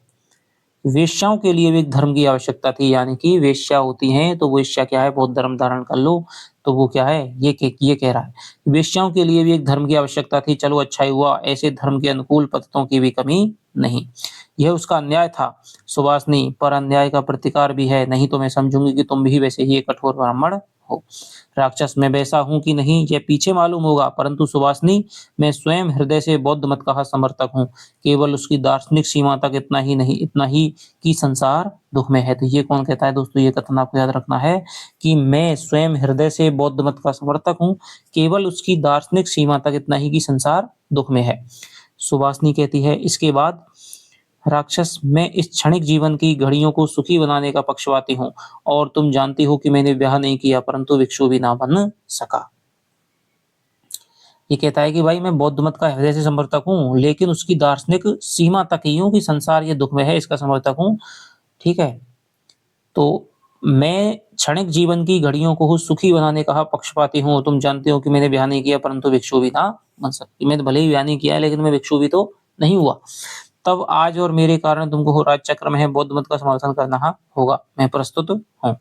वेश्याओं के लिए भी एक धर्म की आवश्यकता थी, यानी कि वेश्या होती हैं तो वेश्या क्या है, बहुत धर्म धारण कर लो। तो वो क्या है, ये कह रहा है वेश्याओं के लिए भी एक धर्म की आवश्यकता थी। चलो अच्छा ही हुआ, ऐसे धर्म के अनुकूल पद्धतों की भी कमी नहीं। यह उसका अन्याय था सुवासनी, पर अन्याय का प्रतिकार भी है, नहीं तो मैं समझूंगी कि तुम भी वैसे ही एक कठोर ब्राह्मण हो। राक्षस, मैं वैसा हूं कि नहीं यह पीछे मालूम होगा, परंतु सुवासनी, मैं स्वयं हृदय से बौद्ध मत का समर्थक हूँ। केवल उसकी दार्शनिक सीमा तक इतना ही नहीं, इतना ही कि संसार दुख में है। तो ये कौन कहता है दोस्तों, ये कथन आपको याद रखना है कि मैं स्वयं हृदय से बौद्ध मत का समर्थक हूँ, केवल उसकी दार्शनिक सीमा तक इतना ही कि संसार दुख में है। सुवासनी कहती है इसके बाद, राक्षस, मैं इस क्षणिक जीवन की घड़ियों को सुखी बनाने का पक्षपाती हूँ, और तुम जानती हो कि मैंने ब्याह नहीं किया, परंतु भिक्षु भी ना बन सका। ये कहता है कि भाई मैं बौद्ध मत का हृदय से समर्थक हूँ, लेकिन उसकी दार्शनिक सीमा तक ही हूँ कि संसार ये दुख में है, इसका समर्थक हूँ। ठीक है, तो मैं क्षणिक जीवन की घड़ियों को सुखी बनाने का पक्षपाती हूँ। तुम जानते हो कि मैंने ब्याह नहीं किया, परंतु भिक्षु भी ना बन सकती। मैंने भले ही ब्याह नहीं किया है, लेकिन मैं भिक्षु भी तो नहीं हुआ। तब आज और मेरे कारण तुमको राज चक्र में है बौद्ध मत का समर्थन करना होगा। मैं प्रस्तुत हूँ।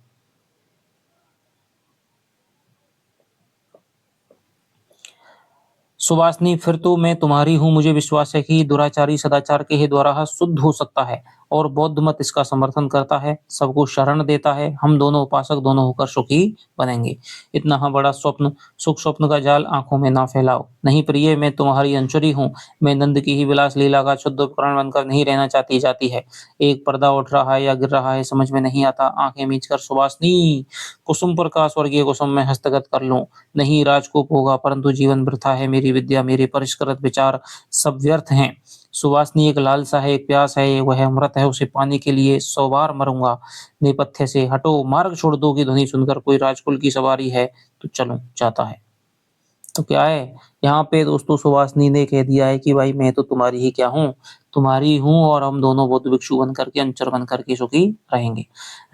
सुवासनी, फिर तो मैं तुम्हारी हूँ। मुझे विश्वास है कि दुराचारी सदाचार के ही द्वारा शुद्ध हो सकता है। और बौद्ध मत इसका समर्थन करता है, सबको शरण देता है। हम दोनों उपासक दोनों होकर सुखी बनेंगे। इतना बड़ा स्वप्न, सुख स्वप्न का जाल आंखों में ना फैलाओ। नहीं प्रिय, मैं तुम्हारी अंशुरी हूँ। मैं नंद की ही विलास लीला का शुद्ध उपकरण बनकर नहीं रहना चाहती जाती है। एक पर्दा उठ रहा है या गिर रहा है समझ में नहीं आता। आंखें मीच कर सुवासनी कुसुम पर का स्वर्गीय कुसुम में हस्तगत कर लूं। नहीं राजकूप होगा परंतु जीवन वृथा है। मेरी विद्या मेरे परिष्कृत विचार सब व्यर्थ हैं। सुवासनी एक लालसा है, एक प्यास है, वह अमृत है, उसे पाने के लिए 100 बार मरूंगा। नेपथ्य से हटो, मार्ग छोड़ दो की ध्वनि सुनकर कोई राजकुल की सवारी है तो चलो जाता है। तो क्या है यहाँ पे दोस्तों, सुवासनी ने कह दिया है कि भाई मैं तो तुम्हारी ही क्या हूँ, तुम्हारी हूँ, और हम दोनों बौद्ध भिक्षु बन करके अंचर बन करके सुखी रहेंगे।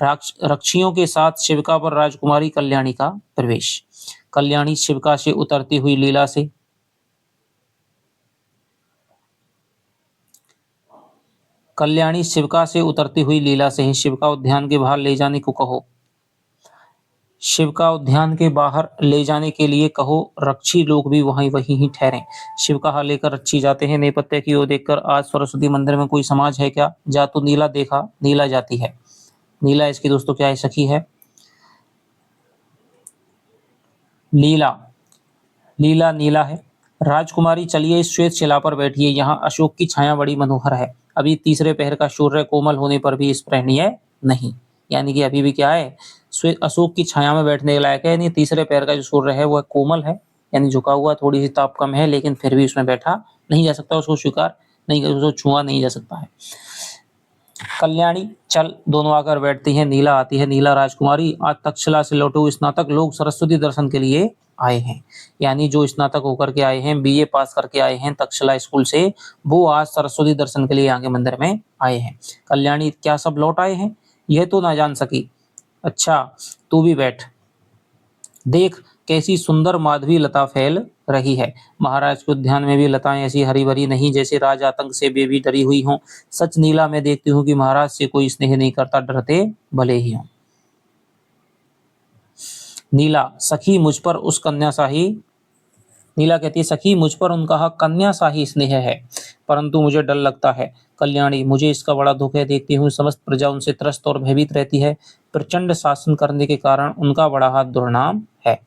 रक्षियों के साथ शिविका पर राजकुमारी कल्याणी का प्रवेश। कल्याणी शिविका से उतरती हुई लीला से कल्याणी शिविका से उतरती हुई लीला से ही शिविका उद्यान के बाहर ले जाने को कहो। शिविका उद्यान के बाहर ले जाने के लिए कहो। रक्षी लोग भी वहीं ही ठहरे। शिविका लेकर रक्षी जाते हैं। नेपथ्य की ओर देखकर, आज सरस्वती मंदिर में कोई समाज है क्या? जा तो नीला देखा, नीला जाती है। नीला इसकी दोस्तों क्या है? सखी है। लीला, लीला नीला है। राजकुमारी चलिए इस श्वेत शिला पर बैठिए, यहाँ अशोक की छाया बड़ी मनोहर है। अभी तीसरे पहर का सूर्य कोमल होने पर भी स्पृहणीय नहीं, यानी कि अभी भी क्या है, श्वेत अशोक की छाया में बैठने के लायक है। यानी तीसरे पैर का जो सूर्य है वह कोमल है, यानी झुका हुआ, थोड़ी सी ताप कम है, लेकिन फिर भी उसमें बैठा नहीं जा सकता, उसको स्वीकार नहीं, उसको छुआ नहीं जा सकता है। कल्याणी चल, दोनों आकर बैठती हैं। नीला आती है। नीला राजकुमारी, आज तक्षशिला से लौटे हुए स्नातक लोग सरस्वती दर्शन के लिए आए हैं। यानी जो स्नातक होकर के आए हैं, बीए पास करके आए हैं तक्षशिला स्कूल से, वो आज सरस्वती दर्शन के लिए आगे मंदिर में आए हैं। कल्याणी, क्या सब लौट आए हैं? यह तो ना जान सकी। अच्छा, तू भी बैठ। देख कैसी सुंदर माधवी लता फैल रही है। महाराज के उद्यान में भी लताएं ऐसी हरी भरी नहीं जैसे राज आतंक से वे भी डरी हुई हों। सच नीला, मैं देखती हूँ कि महाराज से कोई स्नेह नहीं करता, डरते भले ही हों। नीला, सखी मुझ पर उस कन्या सा ही नीला कहती है, सखी मुझ पर उनका कन्या सा ही स्नेह है, परंतु मुझे डर लगता है। कल्याणी, मुझे इसका बड़ा दुख है। देखती हूँ समस्त प्रजा उनसे त्रस्त और भयभीत रहती है। प्रचंड शासन करने के कारण उनका बड़ा हाथ दुर्नाम है।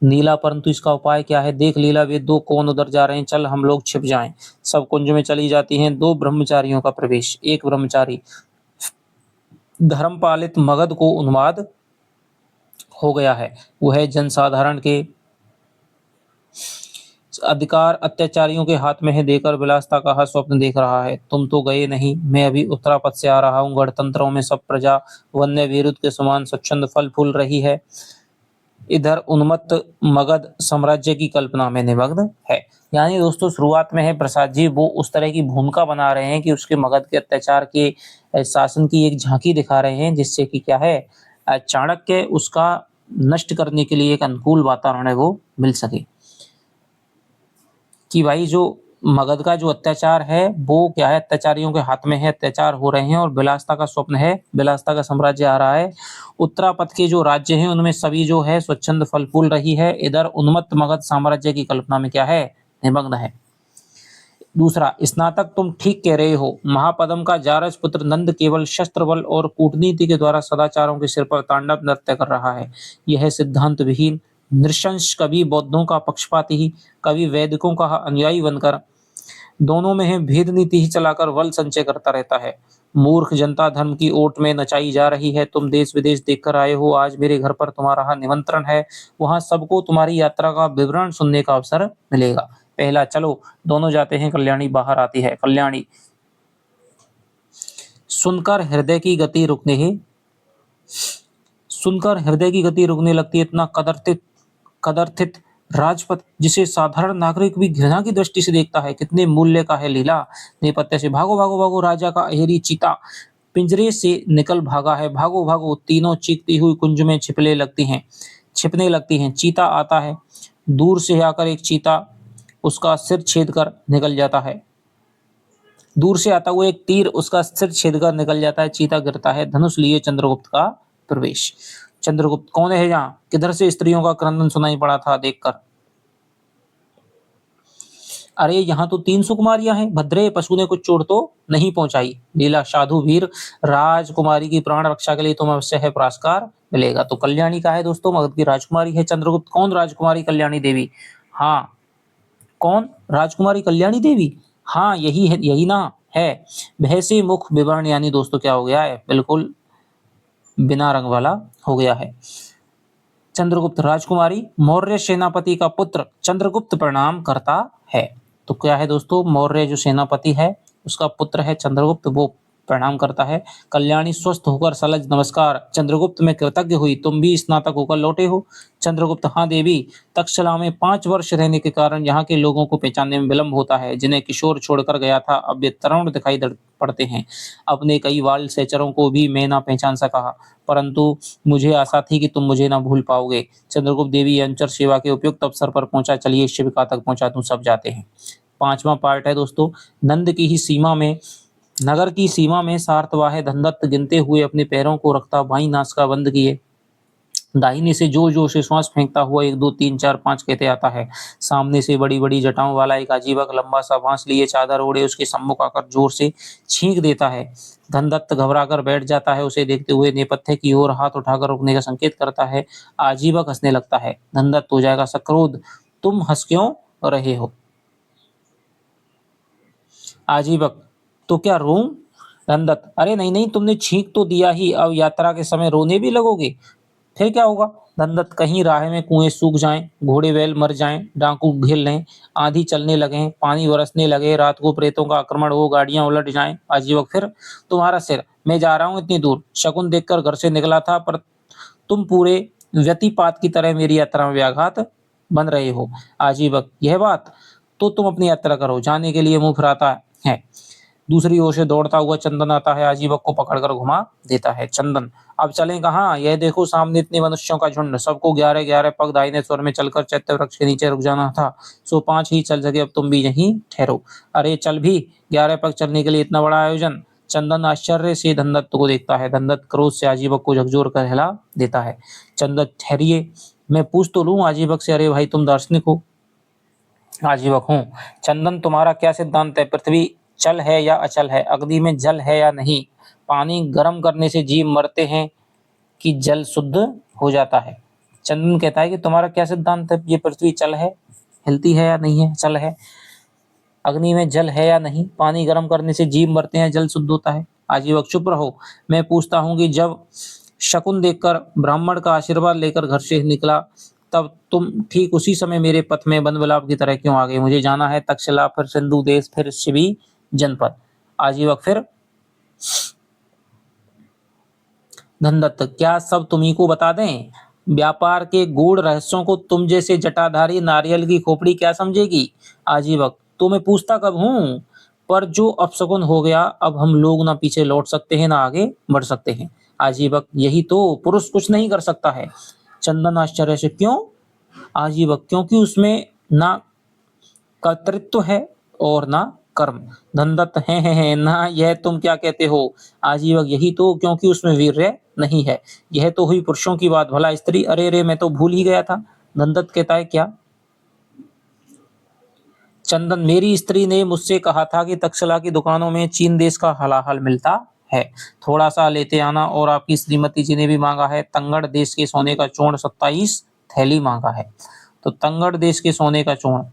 नीला, परंतु इसका उपाय क्या है? देख लीला, वे दो कौन उधर जा रहे हैं, चल हम लोग छिप जाएं। सब कुंज में चली जाती हैं। दो ब्रह्मचारियों का प्रवेश। एक ब्रह्मचारी धर्मपालित मगध को उन्माद हो गया है। वह जनसाधारण के अधिकार अत्याचारियों के हाथ में है, देकर विलासता का स्वप्न देख रहा है। तुम तो गए नहीं, मैं अभी उत्तरापथ से आ रहा हूँ। गणतंत्रों में सब प्रजा वन्य विरुद्ध के समान स्वच्छंद फल फूल रही है। इधर उन्मत्त मगध साम्राज्य की कल्पना में निमग्न है। यानी दोस्तों, शुरुआत में है प्रसाद जी वो उस तरह की भूमिका बना रहे हैं कि उसके मगध के अत्याचार के शासन की एक झांकी दिखा रहे हैं, जिससे कि क्या है, चाणक्य उसका नष्ट करने के लिए एक अनुकूल वातावरण है वो मिल सके। कि भाई जो मगध का जो अत्याचार है वो क्या है, अत्याचारियों के हाथ में है, अत्याचार हो रहे हैं, और विलासता का स्वप्न है, विलासता का साम्राज्य आ रहा है। उत्तरापथ के जो राज्य हैं उनमें सभी जो है स्वच्छंद फल फूल रही है। इधर उन्मत्त मगध साम्राज्य की कल्पना में क्या है, निमग्न है। दूसरा, स्नातक तुम ठीक कह रहे हो। महापद्म का जारज पुत्र नंद केवल शस्त्र बल और कूटनीति के द्वारा सदाचारों के सिर पर तांडव नृत्य कर रहा है। यह सिद्धांत विहीन नृशंस, कभी बौद्धों का पक्षपाती ही, कभी वैदिकों का अनुयायी बनकर दोनों में है भेद नीति ही चलाकर बल संचय करता रहता है। मूर्ख जनता धर्म की ओट में नचाई जा रही है। तुम देश विदेश देखकर आए हो, आज मेरे घर पर तुम्हारा निमंत्रण है। वहां सबको तुम्हारी यात्रा का विवरण सुनने का अवसर मिलेगा। पहला, चलो दोनों जाते हैं। कल्याणी बाहर आती है। कल्याणी, सुनकर हृदय की गति रुकने ही सुनकर हृदय की गति रुकने लगती है। इतना कदर्थित राजपथ, जिसे साधारण नागरिक भी घृणा की दृष्टि से देखता है, कितने मूल्य का है लीला। नेपथ्य से, भागो भागो भागो, राजा का अहेरी चीता पिंजरे से निकल भागा है। भागो भागो, तीनों चीखती हुई कुंज में छिपने लगती हैं। चीता आता है। दूर से आकर एक चीता उसका सिर छेद कर निकल जाता है। दूर से आता हुआ एक तीर उसका सिर छेद कर निकल जाता है। चीता गिरता है। धनुष लिए चंद्रगुप्त का प्रवेश। चंद्रगुप्त, कौन है यहाँ? किधर से स्त्रियों का क्रंदन सुनाई पड़ा था देखकर? अरे यहाँ तो 3 सुकुमारियां हैं, भद्रे पशु ने कुछ चोट तो नहीं पहुंचाई। लीला साधु वीर राजकुमारी की प्राण रक्षा के लिए तुम्हें अवश्य है पुरस्कार मिलेगा। तो कल्याणी का है दोस्तों, मगध की राजकुमारी है चंद्रगुप्त। कौन राजकुमारी? कल्याणी देवी। हाँ, कौन? राजकुमारी कल्याणी देवी। हाँ, यही है, यही ना है। भय मुख विवरण यानी दोस्तों क्या हो गया है? बिल्कुल बिना रंग वाला हो गया है। चंद्रगुप्त राजकुमारी मौर्य सेनापति का पुत्र चंद्रगुप्त प्रणाम करता है। तो क्या है दोस्तों? मौर्य जो सेनापति है उसका पुत्र है चंद्रगुप्त, वो प्रणाम करता है। कल्याणी स्वस्थ होकर सलज नमस्कार। चंद्रगुप्त मैं कृतज्ञ हुई, तुम भी स्नातक होकर लौटे हो। चंद्रगुप्त हाँ देवी, तक्षशिला में 5 वर्ष रहने के कारण यहाँ के लोगों को पहचानने में विलंब होता है। जिन्हें किशोर छोड़कर गया था अब वे तरुण दिखाई पड़ते हैं। अपने कई बाल सहचरों को भी मैं ना पहचान सका, परंतु मुझे आशा थी कि तुम मुझे ना भूल पाओगे। चंद्रगुप्त देवी अंचर सेवा के उपयुक्त अवसर पर पहुंचा, चलिए शिविका तक पहुंचा दूं, सब जाते हैं। 5वां पार्ट है दोस्तों, नंद की ही सीमा में, नगर की सीमा में सार्थवाह धनदत्त गिनते हुए अपने पैरों को रखता बाई नासिका बंद किए, दाहिने से जोर जोर से श्वास फेंकता हुआ 1 2 3 4 5 कहते आता है। सामने से बड़ी बड़ी जटाओं वाला एक अजीबक लंबा सा बांस लिए चादर ओढ़े उसके सम्मुख आकर जोर से छींक देता है। धनदत्त घबराकर बैठ जाता है, उसे देखते हुए नेपथ्य की ओर हाथ उठाकर रुकने का संकेत करता है। आजीवक हंसने लगता है। धनदत्त हो जाएगा सक्रोध, तुम हंस क्यों रहे हो? आजीवक, तो क्या रोऊं? धनदत्त, अरे नहीं नहीं, तुमने छींक तो दिया ही, अब यात्रा के समय रोने भी लगोगे? फिर क्या होगा? धनदत्त, कहीं राह में कुएं सूख जाएं, घोड़े बैल मर जाएं, डाकू घेर लें, आंधी चलने लगे, पानी बरसने लगे, रात को प्रेतों का आक्रमण हो, गाड़ियां उलट जाएं। आजीवक, फिर? तुम्हारा सिर, मैं जा रहा हूं इतनी दूर, शकुन देखकर घर से निकला था, पर तुम पूरे व्यतिपात की तरह मेरी यात्रा में व्याघात बन रहे हो। आजीवक, यह बात, तो तुम अपनी यात्रा करो, जाने के लिए मुंह फुराता है। दूसरी ओर से दौड़ता हुआ चंदन आता है, आजीवक को पकड़कर घुमा देता है। चंदन, अब चलें कहाँ? यह देखो सामने इतने मनुष्यों का झुंड, सबको 11-11 पग दाहिने स्वर में चलकर चैत्य वृक्ष के नीचे रुक जाना था, सो 5 ही चल सके, अब तुम भी यहीं ठहरो। अरे चल भी, 11 पग चलने के लिए इतना बड़ा आयोजन? चंदन आश्चर्य से धनदत्त को देखता है। धनदत्त क्रोध से आजीवक को झकझोर कर हिला देता है। चंदन, ठहरिए, मैं पूछ तो लूं आजीवक से। अरे भाई, तुम दार्शनिक हो? आजीवक, हूँ। चंदन, तुम्हारा क्या सिद्धांत है? पृथ्वी चल है या अचल है? अग्नि में जल है या नहीं? पानी गर्म करने से जीव मरते हैं कि जल शुद्ध हो जाता है? चंदन कहता है कि तुम्हारा क्या सिद्धांत है? ये पृथ्वी चल है, हिलती है या नहीं है? चल है। अग्नि में जल है या नहीं? पानी गर्म करने से जीव मरते हैं, जल शुद्ध होता है। आजीवक, चुप रहो, मैं पूछता हूँ कि जब शकुन देखकर ब्राह्मण का आशीर्वाद लेकर घर से निकला, तब तुम ठीक उसी समय मेरे पथ में वन विलाप की तरह क्यों आ गए? मुझे जाना है तक्षशिला, फिर सिंधु देश, फिर शिवी जनपद। आजीवक, फिर? धनदत्त, क्या सब तुम्ही को बता दें? व्यापार के गूढ़ रहस्यों को तुम जैसे जटाधारी नारियल की खोपड़ी क्या समझेगी? आजीवक, तो मैं पूछता कब हूँ? पर जो अपशकुन हो गया, अब हम लोग ना पीछे लौट सकते हैं ना आगे बढ़ सकते हैं। आजीवक, यही तो, पुरुष कुछ नहीं कर सकता है। चंदन आश्चर्य से, क्यों? आजीवक, क्योंकि उसमें ना कर्तृत्व है और ना कर्म। धनदत्त, है ना, यह तुम क्या कहते हो? आजीवक, यही तो, क्योंकि उसमें वीर्य नहीं है। यह तो हुई पुरुषों की बात, भला स्त्री? अरे रे, मैं तो भूल ही गया था। धनदत्त कहता है, क्या? चंदन, मेरी स्त्री ने मुझसे कहा था कि तक्षशिला की दुकानों में चीन देश का हलाहल मिलता है, थोड़ा सा लेते आना। और आपकी श्रीमती जी ने भी मांगा है तंगड़ देश के सोने का चूर्ण, 27 थैली मांगा है। तो तंगड़ देश के सोने का चूर्ण,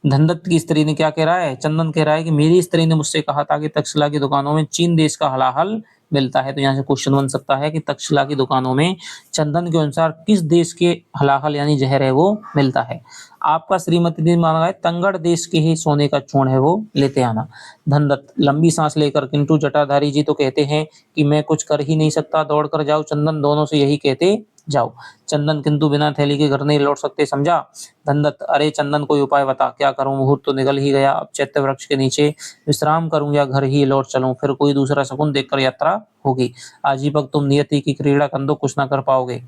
धनदत्त की स्त्री ने क्या कह रहा है? चंदन कह रहा है कि मेरी स्त्री ने मुझसे कहा था कि तक्षशिला की दुकानों में चीन देश का हलाहल मिलता है। तो यहाँ से क्वेश्चन बन सकता है कि तक्षशिला की दुकानों में चंदन के अनुसार किस देश के हलाहल यानी जहर है वो मिलता है? आपका श्रीमती ने मांगा है तंगड़ देश के ही सोने का चूर्ण है, वो लेते आना। धनदत्त लंबी सांस लेकर, किंतु जटाधारी जी तो कहते हैं कि मैं कुछ कर ही नहीं सकता, दौड़ कर जाओ। चंदन, दोनों से यही कहते जाओ। चंदन, किंतु बिना थैली के घर नहीं लौट सकते, समझा? धनदत्त, अरे चंदन, कोई उपाय बता, क्या करूं? मुहूर्त तो निकल ही गया, अब चैत्य वृक्ष के नीचे विश्राम करूं या घर ही लौट चलूं? फिर कोई दूसरा शकुन देखकर यात्रा होगी। आजीवक, तुम नियति की क्रीड़ा कंदो, कुछ ना कर पाओगे।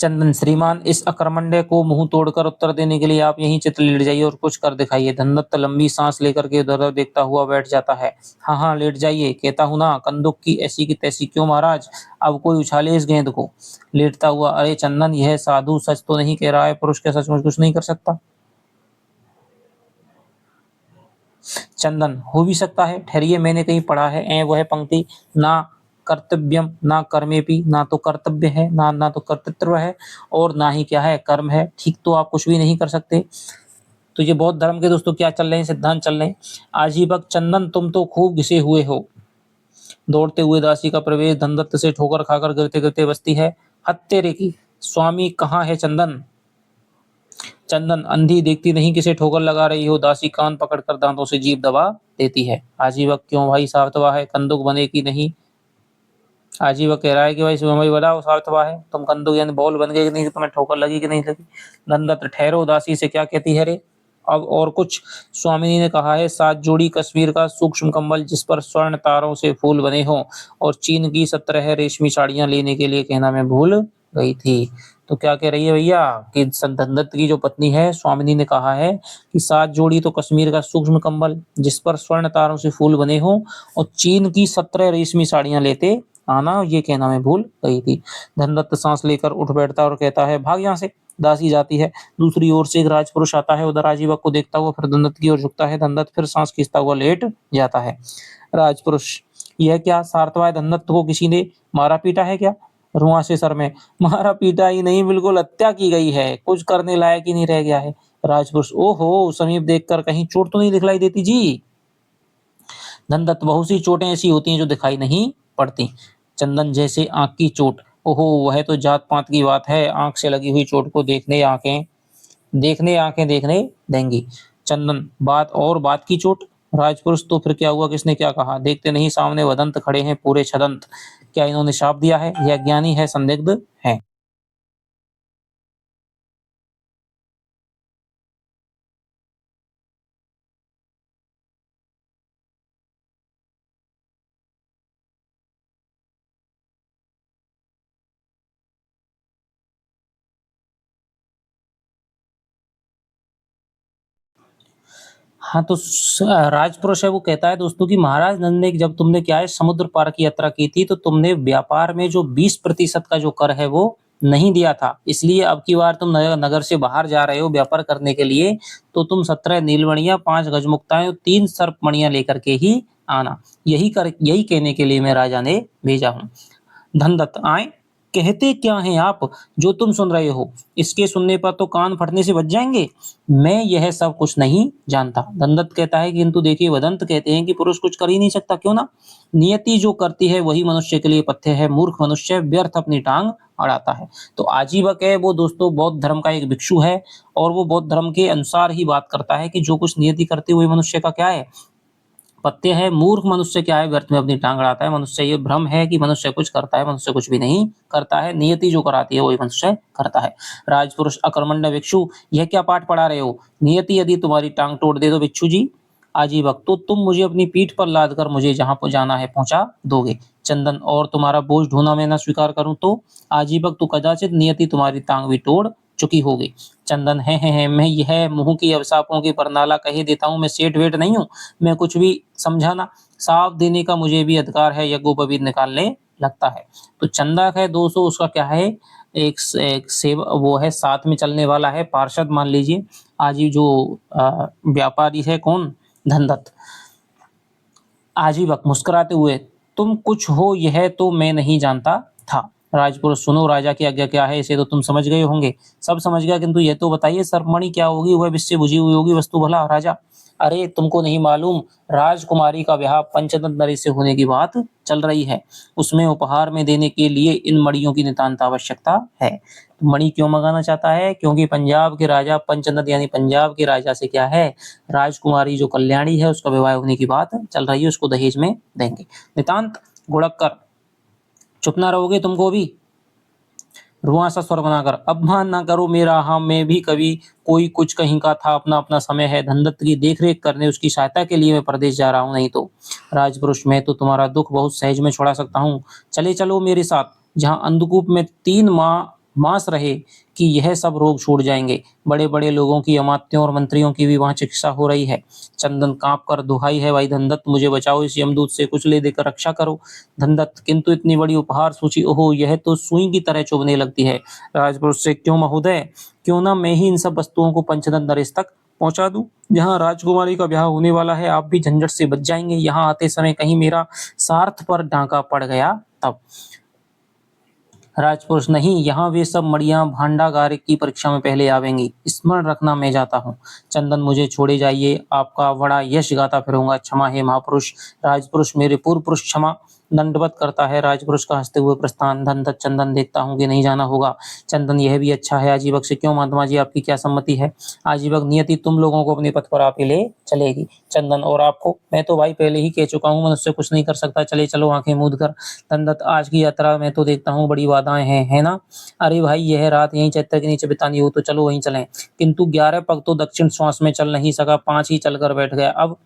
चंदन, श्रीमान इस अकर्मण्य को मुंह तोड़कर उत्तर देने के लिए आप यहीं चित लेट जाइए और कुछ कर दिखाइए। धनदत्त लंबी सांस लेकर के उधर देखता हुआ बैठ जाता है। हाँ हाँ लेट जाइए, कहता हूँ ना, कंदुक की ऐसी की तैसी क्यों महाराज, अब कोई उछाले इस गेंद को। लेटता हुआ, अरे चंदन, यह साधु सच तो नहीं कह रहा है, पुरुष क्या सचमुच कुछ नहीं कर सकता? चंदन, हो भी सकता है, ठहरिए, मैंने कहीं पढ़ा है वह पंक्ति, ना कर्तव्यम ना कर्मेपि, ना तो कर्तव्य है, ना तो कर्तृत्व है, और ना ही क्या है, कर्म है। ठीक तो आप कुछ भी नहीं कर सकते। तो ये बौद्ध धर्म के दोस्तों क्या चल रहे हैं, सिद्धांत चल रहे हैं। आजीवक, चंदन तुम तो खूब घिसे हुए हो। दौड़ते हुए दासी का प्रवेश धनदत्त से ठोकर खाकर गिरते गिरते बसती है। हत्तेरे की, स्वामी कहाँ है चंदन? चंदन, अंधी देखती नहीं किसे ठोकर लगा रही हो? दासी कान पकड़कर दांतों से जीभ दबा देती है। आजीवक, क्यों भाई, सार्थवा है, कंदुक बने की नहीं? आजीवक कह रहा है कि भाई भाई बताओ, सार्थवा है, तुम कंदुक यानी बॉल बन गए कि नहीं, तुम्हें ठोकर लगी कि नहीं लगी? धनदत्त, ठहरो, दासी से क्या कहती है रे? अब और कुछ? स्वामिनी ने कहा है, 7 जोड़ी कश्मीर का सूक्ष्म कंबल जिस पर स्वर्ण तारों से फूल बने हों, और चीन की 17 रेशमी साड़ियां लेने के लिए कहना मैं भूल गई थी। तो क्या कह रही है भैया कि धनदत्त की जो पत्नी है स्वामिनी ने कहा है कि 7 जोड़ी तो कश्मीर का सूक्ष्म कंबल जिस पर स्वर्ण तारों से फूल बने हों, और चीन की 17 रेशमी साड़ियां लेते आना, ये कहना मैं भूल गई थी। धनदत्त सांस लेकर उठ बैठता और कहता है, भाग यहाँ से। दासी जाती है। दूसरी ओर से एक राजपुरुष आता है, उधर आजीवक को देखता हुआ फिर धनदत्त की ओर झुकता है। धनदत्त फिर सांस खींचता हुआ लेट जाता है। राजपुरुष, यह क्या सार्थवाय, धनदत्त को किसी ने मारा पीटा है क्या? रुआ से सर में, मारा पीटा ही नहीं, बिल्कुल हत्या की गई है, कुछ करने लायक ही नहीं रह गया है। राजपुरुष, ओहो, समीप देखकर कहीं चोट तो नहीं दिखलाई देती जी? धनदत्त, बहुत सी चोटें ऐसी होती हैं जो दिखाई नहीं पड़ती। चंदन, जैसे आंख की चोट? ओहो, वह तो जात पात की बात है, आंख से लगी हुई चोट को देखने आंखें देखने देंगी। चंदन, बात और बात की चोट? राजपुरुष, तो फिर क्या हुआ, किसने क्या कहा? देखते नहीं सामने वदंत खड़े हैं पूरे छदंत, क्या इन्होंने शाप दिया है? यह अज्ञानी है, संदिग्ध है। हाँ, तो राजपुरुष है वो कहता है दोस्तों कि महाराज नंद ने, जब तुमने क्या है समुद्र पार की यात्रा की थी, तो तुमने व्यापार में जो 20% का जो कर है वो नहीं दिया था, इसलिए अब की बार तुम नगर से बाहर जा रहे हो व्यापार करने के लिए, तो तुम 17 नीलमणियां, 5 गजमुक्ताएं और 3 सर्पमणियां लेकर के ही आना। यही कहने के लिए मैं राजा ने भेजा हूँ। धनदत्त, आए, कहते क्या हैं आप जो तुम सुन रहे हो? इसके सुनने पर तो कान फटने से बच जाएंगे। मैं यह सब कुछ नहीं जानता। धनदत्त कहता है, किंतु देखिए, वदंत कहते हैं कि पुरुष कुछ कर ही नहीं सकता, क्यों ना? नियति जो करती है वही मनुष्य के लिए पथ्य है, मूर्ख मनुष्य व्यर्थ अपनी टांग अड़ाता है। तो आजीवक है वो दोस्तों बौद्ध धर्म का एक भिक्षु है, और वो बौद्ध धर्म के अनुसार ही बात करता है कि जो कुछ नियति करती है वही मनुष्य का क्या है, पत्ते है। मूर्ख मनुष्य क्या है, व्यर्थ में अपनी टांग अड़ाता है। मनुष्य ये भ्रम है कि मनुष्य कुछ करता है, मनुष्य कुछ भी नहीं करता है, नियति जो कराती है वही मनुष्य करता है। राजपुरुष, अकर्मण्य भिक्षु, यह क्या पाठ पढ़ा रहे हो? नियति यदि तुम्हारी टांग तोड़ दे तो भिक्षु जी? आजीवक, तो तुम मुझे अपनी पीठ पर लाद कर मुझे जहां पर जाना है पहुंचा दोगे। चंदन, और तुम्हारा बोझ ढोना मैं न स्वीकार करूं तो? आजीवक, तो कदाचित नियति तुम्हारी टांग भी तोड़ चुकी होगी। चंदन, है, मैं यह मुंह की अवसापों की परनाला कहे देता हूँ, मैं सेठ वेठ नहीं हूँ, मैं कुछ भी समझाना, साफ देने का मुझे भी अधिकार है, यज्ञोपवीत निकालने लगता है। तो चंदा है 200, उसका क्या है, एक सेवा, वो है साथ में चलने वाला है, पार्षद मान लीजिए। आज ही जो व्यापारी है कौन, धनदत्त। आजीवक मुस्कुराते हुए, तुम कुछ हो यह तो मैं नहीं जानता था। राजपुरुष, सुनो, राजा की आज्ञा क्या है इसे तो तुम समझ गए होंगे। सब समझ गया, किंतु ये तो बताइए सर्पमणि क्या होगी, वह विष से बुझी हुई होगी वस्तु भला राजा? अरे तुमको नहीं मालूम, राजकुमारी का ब्याह पंचतंत्र नरी से होने की बात चल रही है, उसमें उपहार में देने के लिए इन मणियों की नितांत आवश्यकता है। तो मणि क्यों मंगाना चाहता है? क्योंकि पंजाब के राजा पंचतंत्र यानी पंजाब के राजा से क्या है, राजकुमारी जो कल्याणी है उसका विवाह होने की बात चल रही है, उसको दहेज में देंगे। नितांत गुड़क कर, चुप ना रहोगे तुमको भी? रुआसा स्वर बनाकर, अपमान ना करो मेरा, हाँ मैं भी कभी कोई कुछ कहीं का था, अपना अपना समय है। धनदत्त की देखरेख करने, उसकी सहायता के लिए मैं प्रदेश जा रहा हूँ, नहीं तो। राजपुरुष, मैं तो तुम्हारा दुख बहुत सहज में छुड़ा सकता हूँ, चले चलो मेरे साथ, जहाँ अंधकूप में 3 माह मास रहे कि यह सब रोग छूट जाएंगे। बड़े-बड़े लोगों की, अमात्यों और मंत्रियों की भी वहाँ चिकित्सा हो रही है। चंदन काँप कर दुहाई है भाई धनदत्त, मुझे बचाओ, इस यमदूत से कुछ ले देकर रक्षा करो। धनदत्त, किंतु इतनी बड़ी उपहार सूची, ओहो, यह तो सुई की तरह चुभने लगती है। राजपुरुष से, क्यों महोदय, क्यों ना मैं ही इन सब वस्तुओं को पंचतंत्र नरेश तक पहुंचा दूं। जहां राजकुमारी का ब्याह होने वाला है, आप भी झंझट से बच जाएंगे। यहाँ आते समय कहीं मेरा सार्थ पर डांका पड़ गया तब। राजपुरुष, नहीं, यहाँ वे सब मड़ियाँ भांडागार की परीक्षा में पहले आवेंगी। स्मरण रखना, मैं जाता हूँ। चंदन, मुझे छोड़े जाइए, आपका बड़ा यश गाता फिरूंगा। क्षमा हे महापुरुष। राजपुरुष, मेरे पूर्व पुरुष क्षमा। दंडवत करता है राजपुरुष का हंसते हुए प्रस्थान। धनदत्त, चंदन, देखता हूँ कि नहीं जाना होगा। चंदन, यह भी अच्छा है। आजीवक से, क्यों महात्मा जी, आपकी क्या सम्मति है। आजीवक, नियति तुम लोगों को अपने पथ पर आप ही ले चलेगी। चंदन, और आपको। मैं तो भाई पहले ही कह चुका हूँ, मनुष्य कुछ नहीं कर सकता, चले चलो आंखें मूंद कर। धनदत्त, आज की यात्रा में तो देखता हूँ बड़ी बाधाएं हैं, है ना। अरे भाई, यह रात यहीं चैत्र के नीचे बितानी हो तो चलो वहीं चलें। किंतु 11 पग तो दक्षिण श्वास में चल नहीं सका, 5 ही चलकर बैठ गया। अब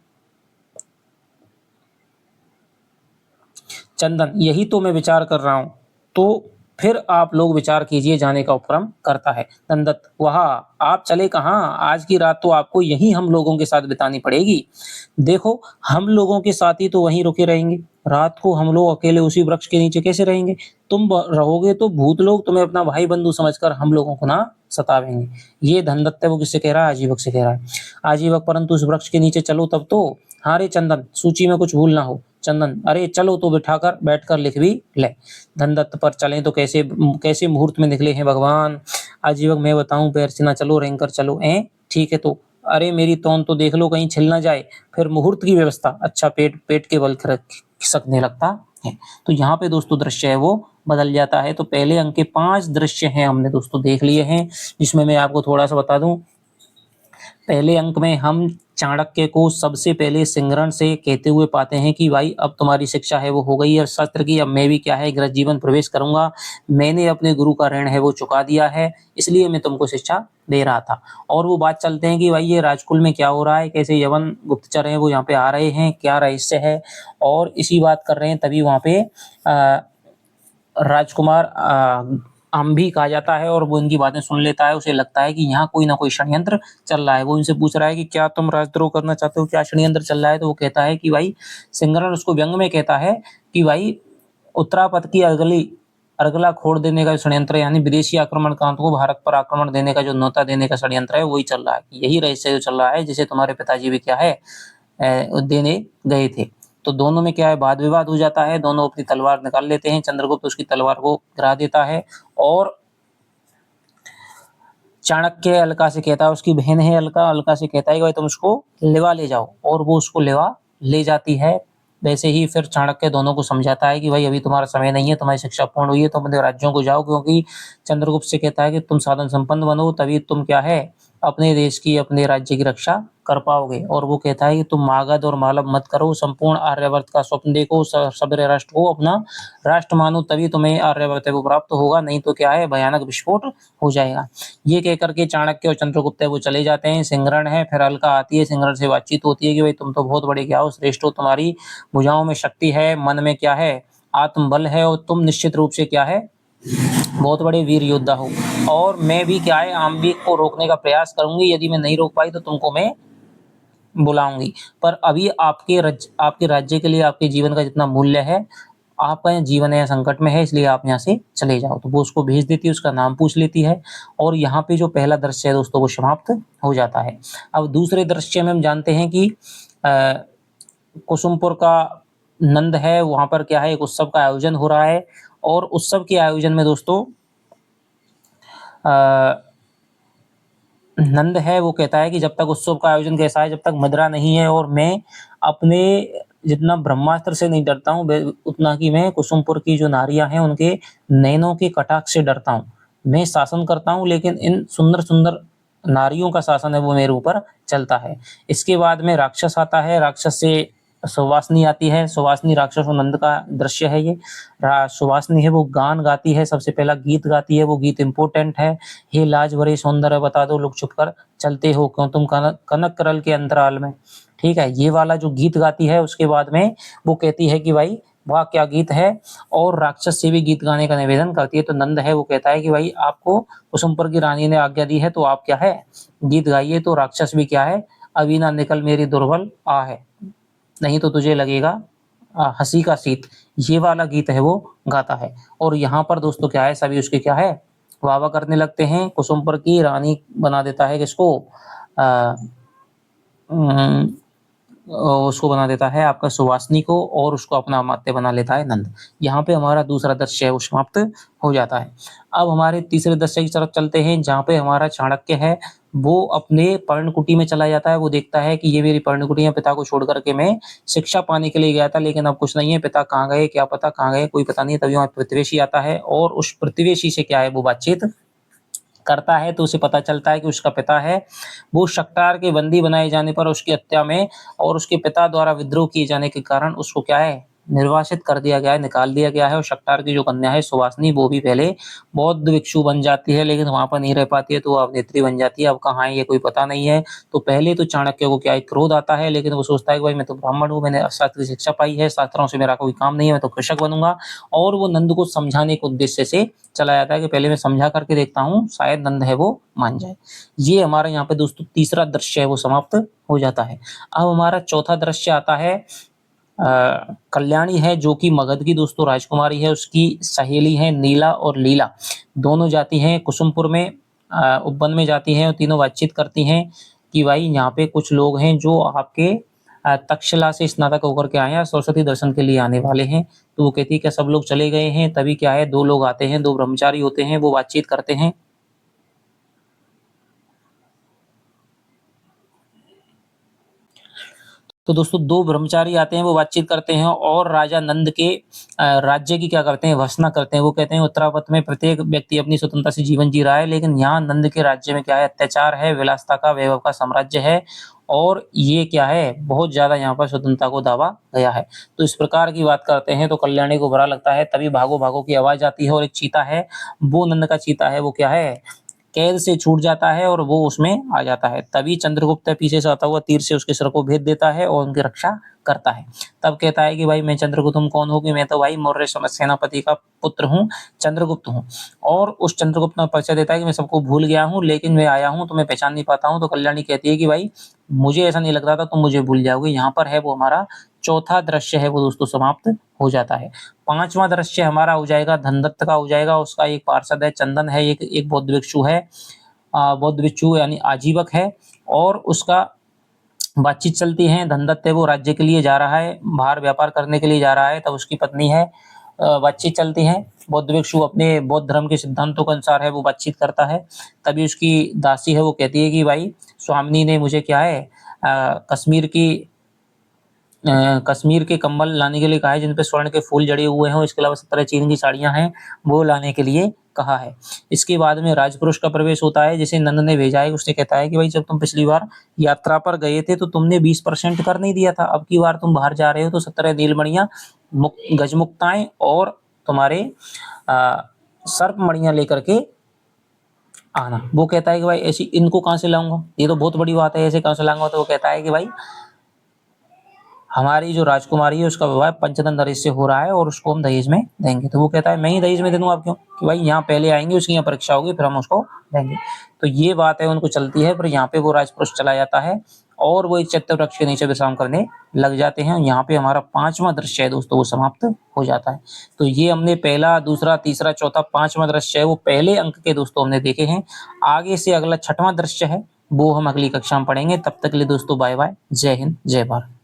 चंदन, यही तो मैं विचार कर रहा हूँ। तो फिर आप लोग विचार कीजिए, जाने का उपक्रम करता है। नंदत्त, वह आप चले कहाँ, आज की रात तो आपको यहीं हम लोगों के साथ बितानी पड़ेगी। देखो, हम लोगों के साथ ही तो वहीं रुके रहेंगे, रात को हम लोग अकेले उसी वृक्ष के नीचे कैसे रहेंगे। तुम रहोगे तो भूत लोग तुम्हें अपना भाई बंधु समझकर हम लोगों को ना सतावेंगे। ये धनदत्त है, वो किससे कह रहा है, आजीवक से कह रहा है। आजीवक, परंतु उस वृक्ष के नीचे चलो तब तो। हाँ रे चंदन, सूची में कुछ भूल ना हो। चंदन, अरे चलो तो बिठाकर बैठकर लिख भी ले। धनदत्त, पर चलें तो कैसे, कैसे मुहूर्त में निकले हैं भगवान। आजीवक, मैं बताऊं, पैर से ना चलो, रेंग कर चलो। ठीक है तो। अरे मेरी तौन तो देख लो, कहीं छिल ना जाए। फिर मुहूर्त की व्यवस्था, अच्छा, पेट पेट के बल खिसकने लगता है। तो यहाँ पे दोस्तों दृश्य है वो बदल जाता है। तो पहले अंक के 5 दृश्य हैं हमने दोस्तों देख लिए हैं, जिसमें मैं आपको थोड़ा सा बता दूं। पहले अंक में हम चाणक्य को सबसे पहले सिंगरण से कहते हुए पाते हैं कि भाई अब तुम्हारी शिक्षा है वो हो गई है शास्त्र की, अब मैं भी क्या है गृह जीवन प्रवेश करूंगा। मैंने अपने गुरु का ऋण है वो चुका दिया है, इसलिए मैं तुमको शिक्षा दे रहा था। और वो बात चलते हैं कि भाई ये राजकुल में क्या हो रहा है, कैसे यवन गुप्तचर हैं वो यहाँ पे आ रहे हैं, क्या रहस्य है, और इसी बात कर रहे हैं। तभी वहाँ पे राजकुमार अम्भी कहा जाता है और वो इनकी बातें सुन लेता है। उसे लगता है कि यहाँ कोई ना कोई षड्यंत्र चल रहा है। वो इनसे पूछ रहा है कि क्या तुम राजद्रोह करना चाहते हो, क्या षड्यंत्र चल रहा है। तो वो कहता है कि भाई, सिंगरण उसको व्यंग में कहता है कि भाई, उत्तरापद की अर्गला खोड़ देने का षड्यंत्र, यानी विदेशी आक्रमणकांत को भारत पर आक्रमण देने का जो न्योता देने का षड्यंत्र है वही चल रहा है। यही रहस्य जो चल रहा है, जिसे तुम्हारे पिताजी भी क्या है देने गए थे। तो दोनों में क्या है, वाद विवाद हो जाता है। दोनों अपनी तलवार निकाल लेते हैं। चंद्रगुप्त उसकी तलवार को गिरा देता है और चाणक्य अलका से कहता है, उसकी बहन है अलका, अलका से कहता है कि भाई तुम उसको लेवा ले जाओ, और वो उसको लेवा ले जाती है। वैसे ही फिर चाणक्य दोनों को समझाता है कि भाई अभी तुम्हारा समय नहीं है, तुम्हारी शिक्षा पूर्ण हुई है, तुम अपने राज्यों को जाओ। क्योंकि चंद्रगुप्त से कहता है कि तुम साधन संपन्न बनो, तभी तुम क्या है अपने देश की, अपने राज्य की रक्षा कर पाओगे। और वो कहता है कि तुम मागध और मालव मत करो, संपूर्ण आर्यवर्त का स्वप्न देखो, सभ्य राष्ट्र को अपना राष्ट्र मानो, तभी तुम्हें आर्यवर्त वो प्राप्त होगा, नहीं तो क्या है भयानक विस्फोट हो जाएगा। ये कह करके चाणक्य और चंद्रगुप्त है वो चले जाते हैं। सिंगरण है, फिर अलका आती है, सिंगरण से बातचीत होती है कि भाई तुम तो बहुत बड़े क्या हो, श्रेष्ठ हो, तुम्हारी भुजाओं में शक्ति है, मन में क्या है आत्मबल है, और तुम निश्चित रूप से क्या है बहुत बड़े वीर योद्धा हो। और मैं भी क्या है आम्बिक को रोकने का प्रयास करूंगी, यदि मैं नहीं रोक पाई तो तुमको मैं बुलाऊंगी। पर अभी आपके राज्य के लिए आपके जीवन का जितना मूल्य है, आपका जीवन है संकट में है, इसलिए आप यहाँ से चले जाओ। तो वो उसको भेज देती है, उसका नाम पूछ लेती है, और यहाँ पे जो पहला दृश्य है दोस्तों वो समाप्त हो जाता है। अब दूसरे दृश्य में हम जानते हैं कि कुसुमपुर का नंद है, वहां पर क्या है एक उत्सव का आयोजन हो रहा है। और उत्सव के आयोजन में दोस्तों नंद है वो कहता है कि जब तक उत्सव का आयोजन कैसा है, जब तक मदिरा नहीं है, और मैं अपने जितना ब्रह्मास्त्र से नहीं डरता हूँ उतना कि मैं कुसुमपुर की जो नारियां हैं उनके नैनों के कटाक्ष से डरता हूँ। मैं शासन करता हूँ, लेकिन इन सुंदर सुंदर नारियों का शासन है वो मेरे ऊपर चलता है। इसके बाद में राक्षस आता है, राक्षस से सुवासिनी आती है, सुवासिनी राक्षस और नंद का दृश्य है ये। सुवासिनी है वो गान गाती है, सबसे पहला गीत गाती है, वो गीत इम्पोर्टेंट है। हे लाज भरे सौंदर्य बता दो, लोग छुप कर चलते हो क्यों तुम कनक करल के अंतराल में। ठीक है, ये वाला जो गीत गाती है उसके बाद में वो कहती है कि भाई वाह क्या गीत है, और राक्षस से भी गीत गाने का निवेदन करती है। तो नंद है वो कहता है कि भाई आपको कुसुमपुर की रानी ने आज्ञा दी है तो आप क्या है गीत गाइए। तो राक्षस भी क्या है, अभी ना निकल मेरी दुर्बल आ है, नहीं तो तुझे लगेगा हंसी का शीत, ये वाला गीत है वो गाता है। और यहाँ पर दोस्तों क्या है, सभी उसके क्या है वाह वाह करने लगते हैं। कुसुमपुर की रानी बना देता है किसको, उसको बना देता है आपका सुवासिनी को, और उसको अपना अमात्य बना लेता है नंद। यहाँ पे हमारा दूसरा दृश्य है वो समाप्त हो जाता है। अब हमारे तीसरे दृश्य की तरफ चलते हैं, जहाँ पे हमारा चाणक्य है वो अपने पर्णकुटी में चला जाता है। वो देखता है कि ये मेरी पर्णकुटी है, पिता को छोड़ करके मैं शिक्षा पाने के लिए गया था, लेकिन अब कुछ नहीं है, पिता कहाँ गए क्या पता, कहाँ गए कोई पता नहीं। तभी वहाँ प्रतिवेशी आता है और उस प्रतिवेशी से क्या है वो बातचीत करता है। तो उसे पता चलता है कि उसका पिता है वो शक्टार के बंदी बनाए जाने पर उसकी हत्या में और उसके पिता द्वारा विद्रोह किए जाने के कारण उसको क्या है निर्वासित कर दिया गया है, निकाल दिया गया है। और शक्टार की जो कन्या है सुवासिनी वो भी पहले बौद्ध भिक्षु बन जाती है, लेकिन वहां पर नहीं रह पाती है तो वो अभिनेत्री बन जाती है। अब कहाँ है ये कोई पता नहीं है। तो पहले तो चाणक्य को क्या है क्रोध आता है, लेकिन वो सोचता है कि भाई मैं तो ब्राह्मण हूँ, मैंने शास्त्र की शिक्षा पाई है, शास्त्रों से मेरा कोई काम नहीं है, मैं तो कृषक बनूंगा। और वो नंद को समझाने के उद्देश्य से चला जाता है कि पहले मैं समझा करके देखता हूँ, शायद नंद है वो मान जाए। ये हमारा यहाँ पे दोस्तों तीसरा दृश्य है वो समाप्त हो जाता है। अब हमारा चौथा दृश्य आता है, कल्याणी है जो कि मगध की दोस्तों राजकुमारी है, उसकी सहेली है नीला और लीला, दोनों जाती हैं कुसुमपुर में, उपवन में जाती हैं और तीनों बातचीत करती हैं कि भाई यहाँ पे कुछ लोग हैं जो आपके तक्षशिला से स्नातक होकर के आए हैं, सरस्वती दर्शन के लिए आने वाले हैं। तो वो कहती है क्या सब लोग चले गए हैं, तभी क्या है दो लोग आते हैं, दो ब्रह्मचारी होते हैं, वो बातचीत करते हैं। तो दोस्तों दो ब्रह्मचारी आते हैं, वो बातचीत करते हैं और राजा नंद के राज्य की क्या करते हैं भर्त्सना करते हैं। वो कहते हैं उत्तरावत में प्रत्येक व्यक्ति अपनी स्वतंत्रता से जीवन जी रहा है, लेकिन यहाँ नंद के राज्य में क्या है अत्याचार है, विलासता का वैभव का साम्राज्य है, और ये क्या है बहुत ज्यादा यहाँ पर स्वतंत्रता को दावा गया है। तो इस प्रकार की बात करते हैं तो कल्याणी को बुरा लगता है। तभी भागो भागो की आवाज आती है और एक चीता है, वो नंद का चीता है, वो क्या है कैद से छूट जाता है और वो उसमें आ जाता है। तभी चंद्रगुप्त पीछे से आता हुआ तीर से उसके सिर को भेद देता है और उनकी रक्षा करता है। तब कहता है कि भाई मैं चंद्रगुप्त, तुम कौन हो? कि मैं तो भाई मौर्य सेनापति का पुत्र हूँ, चंद्रगुप्त हूँ। और उस चंद्रगुप्त में परिचय देता है कि मैं सबको भूल गया हूँ, लेकिन मैं आया हूँ तो मैं पहचान नहीं पाता हूँ। तो कल्याणी कहती है कि भाई मुझे ऐसा नहीं लग रहा था तुम मुझे भूल जाओगे। यहाँ पर है वो हमारा चौथा दृश्य है वो दोस्तों समाप्त हो जाता है। पांचवा दृश्य हमारा हो जाएगा धनदत्त का हो जाएगा। उसका एक पार्षद है, चंदन है, एक बौद्ध भिक्षु है, बौद्ध भिक्षु यानी आजीवक है, और उसका बातचीत चलती है। धनदत्त है वो राज्य के लिए जा रहा है, बाहर व्यापार करने के लिए जा रहा है, तब उसकी पत्नी है, बातचीत चलती है। बौद्ध भिक्षु अपने बौद्ध धर्म के सिद्धांतों के अनुसार है वो बातचीत करता है। तभी उसकी दासी है वो कहती है कि भाई स्वामिनी ने मुझे क्या है कश्मीर के कंबल लाने के लिए कहा है जिन पे स्वर्ण के फूल जड़े हुए हैं, इसके अलावा 17 चीन की साड़ियां हैं वो लाने के लिए कहा है। इसके बाद में राजपुरुष का प्रवेश होता है जिसे नंद ने भेजा है। उसने कहता है कि भाई जब तुम पिछली बार यात्रा पर गए थे तो तुमने 20% कर नहीं दिया था, अब की बार तुम बाहर जा रहे हो तो 17 नीलमणियां, गजमुक्ताएं और तुम्हारे सर्प मणियां लेकर के आना। वो कहता है कि भाई ऐसी इनको कहाँ से लाऊंगा, ये तो बहुत बड़ी बात है, ऐसे कहाँ से लाऊंगा? तो वो कहता है कि भाई हमारी जो राजकुमारी है उसका विवाह पंचतन दहेज से हो रहा है और उसको हम दहेज में देंगे। तो वो कहता है मैं ही दहेज में दे दूंगा, आप क्यों? कि भाई यहाँ पहले आएंगे, उसकी यहाँ परीक्षा होगी, फिर हम उसको देंगे। तो ये बात है उनको चलती है। फिर यहाँ पे वो राजपुरुष चला जाता है और वो एक चैत्य वृक्ष के नीचे विश्राम करने लग जाते हैं। यहाँ पे हमारा पांचवा दृश्य है दोस्तों वो समाप्त हो जाता है। तो ये हमने पहला, दूसरा, तीसरा, चौथा, पांचवा दृश्य है वो पहले अंक के दोस्तों हमने देखे हैं। आगे से अगला छठवां दृश्य है वो हम अगली कक्षा में पढ़ेंगे। तब तक के लिए दोस्तों बाय बाय, जय हिंद, जय भारत।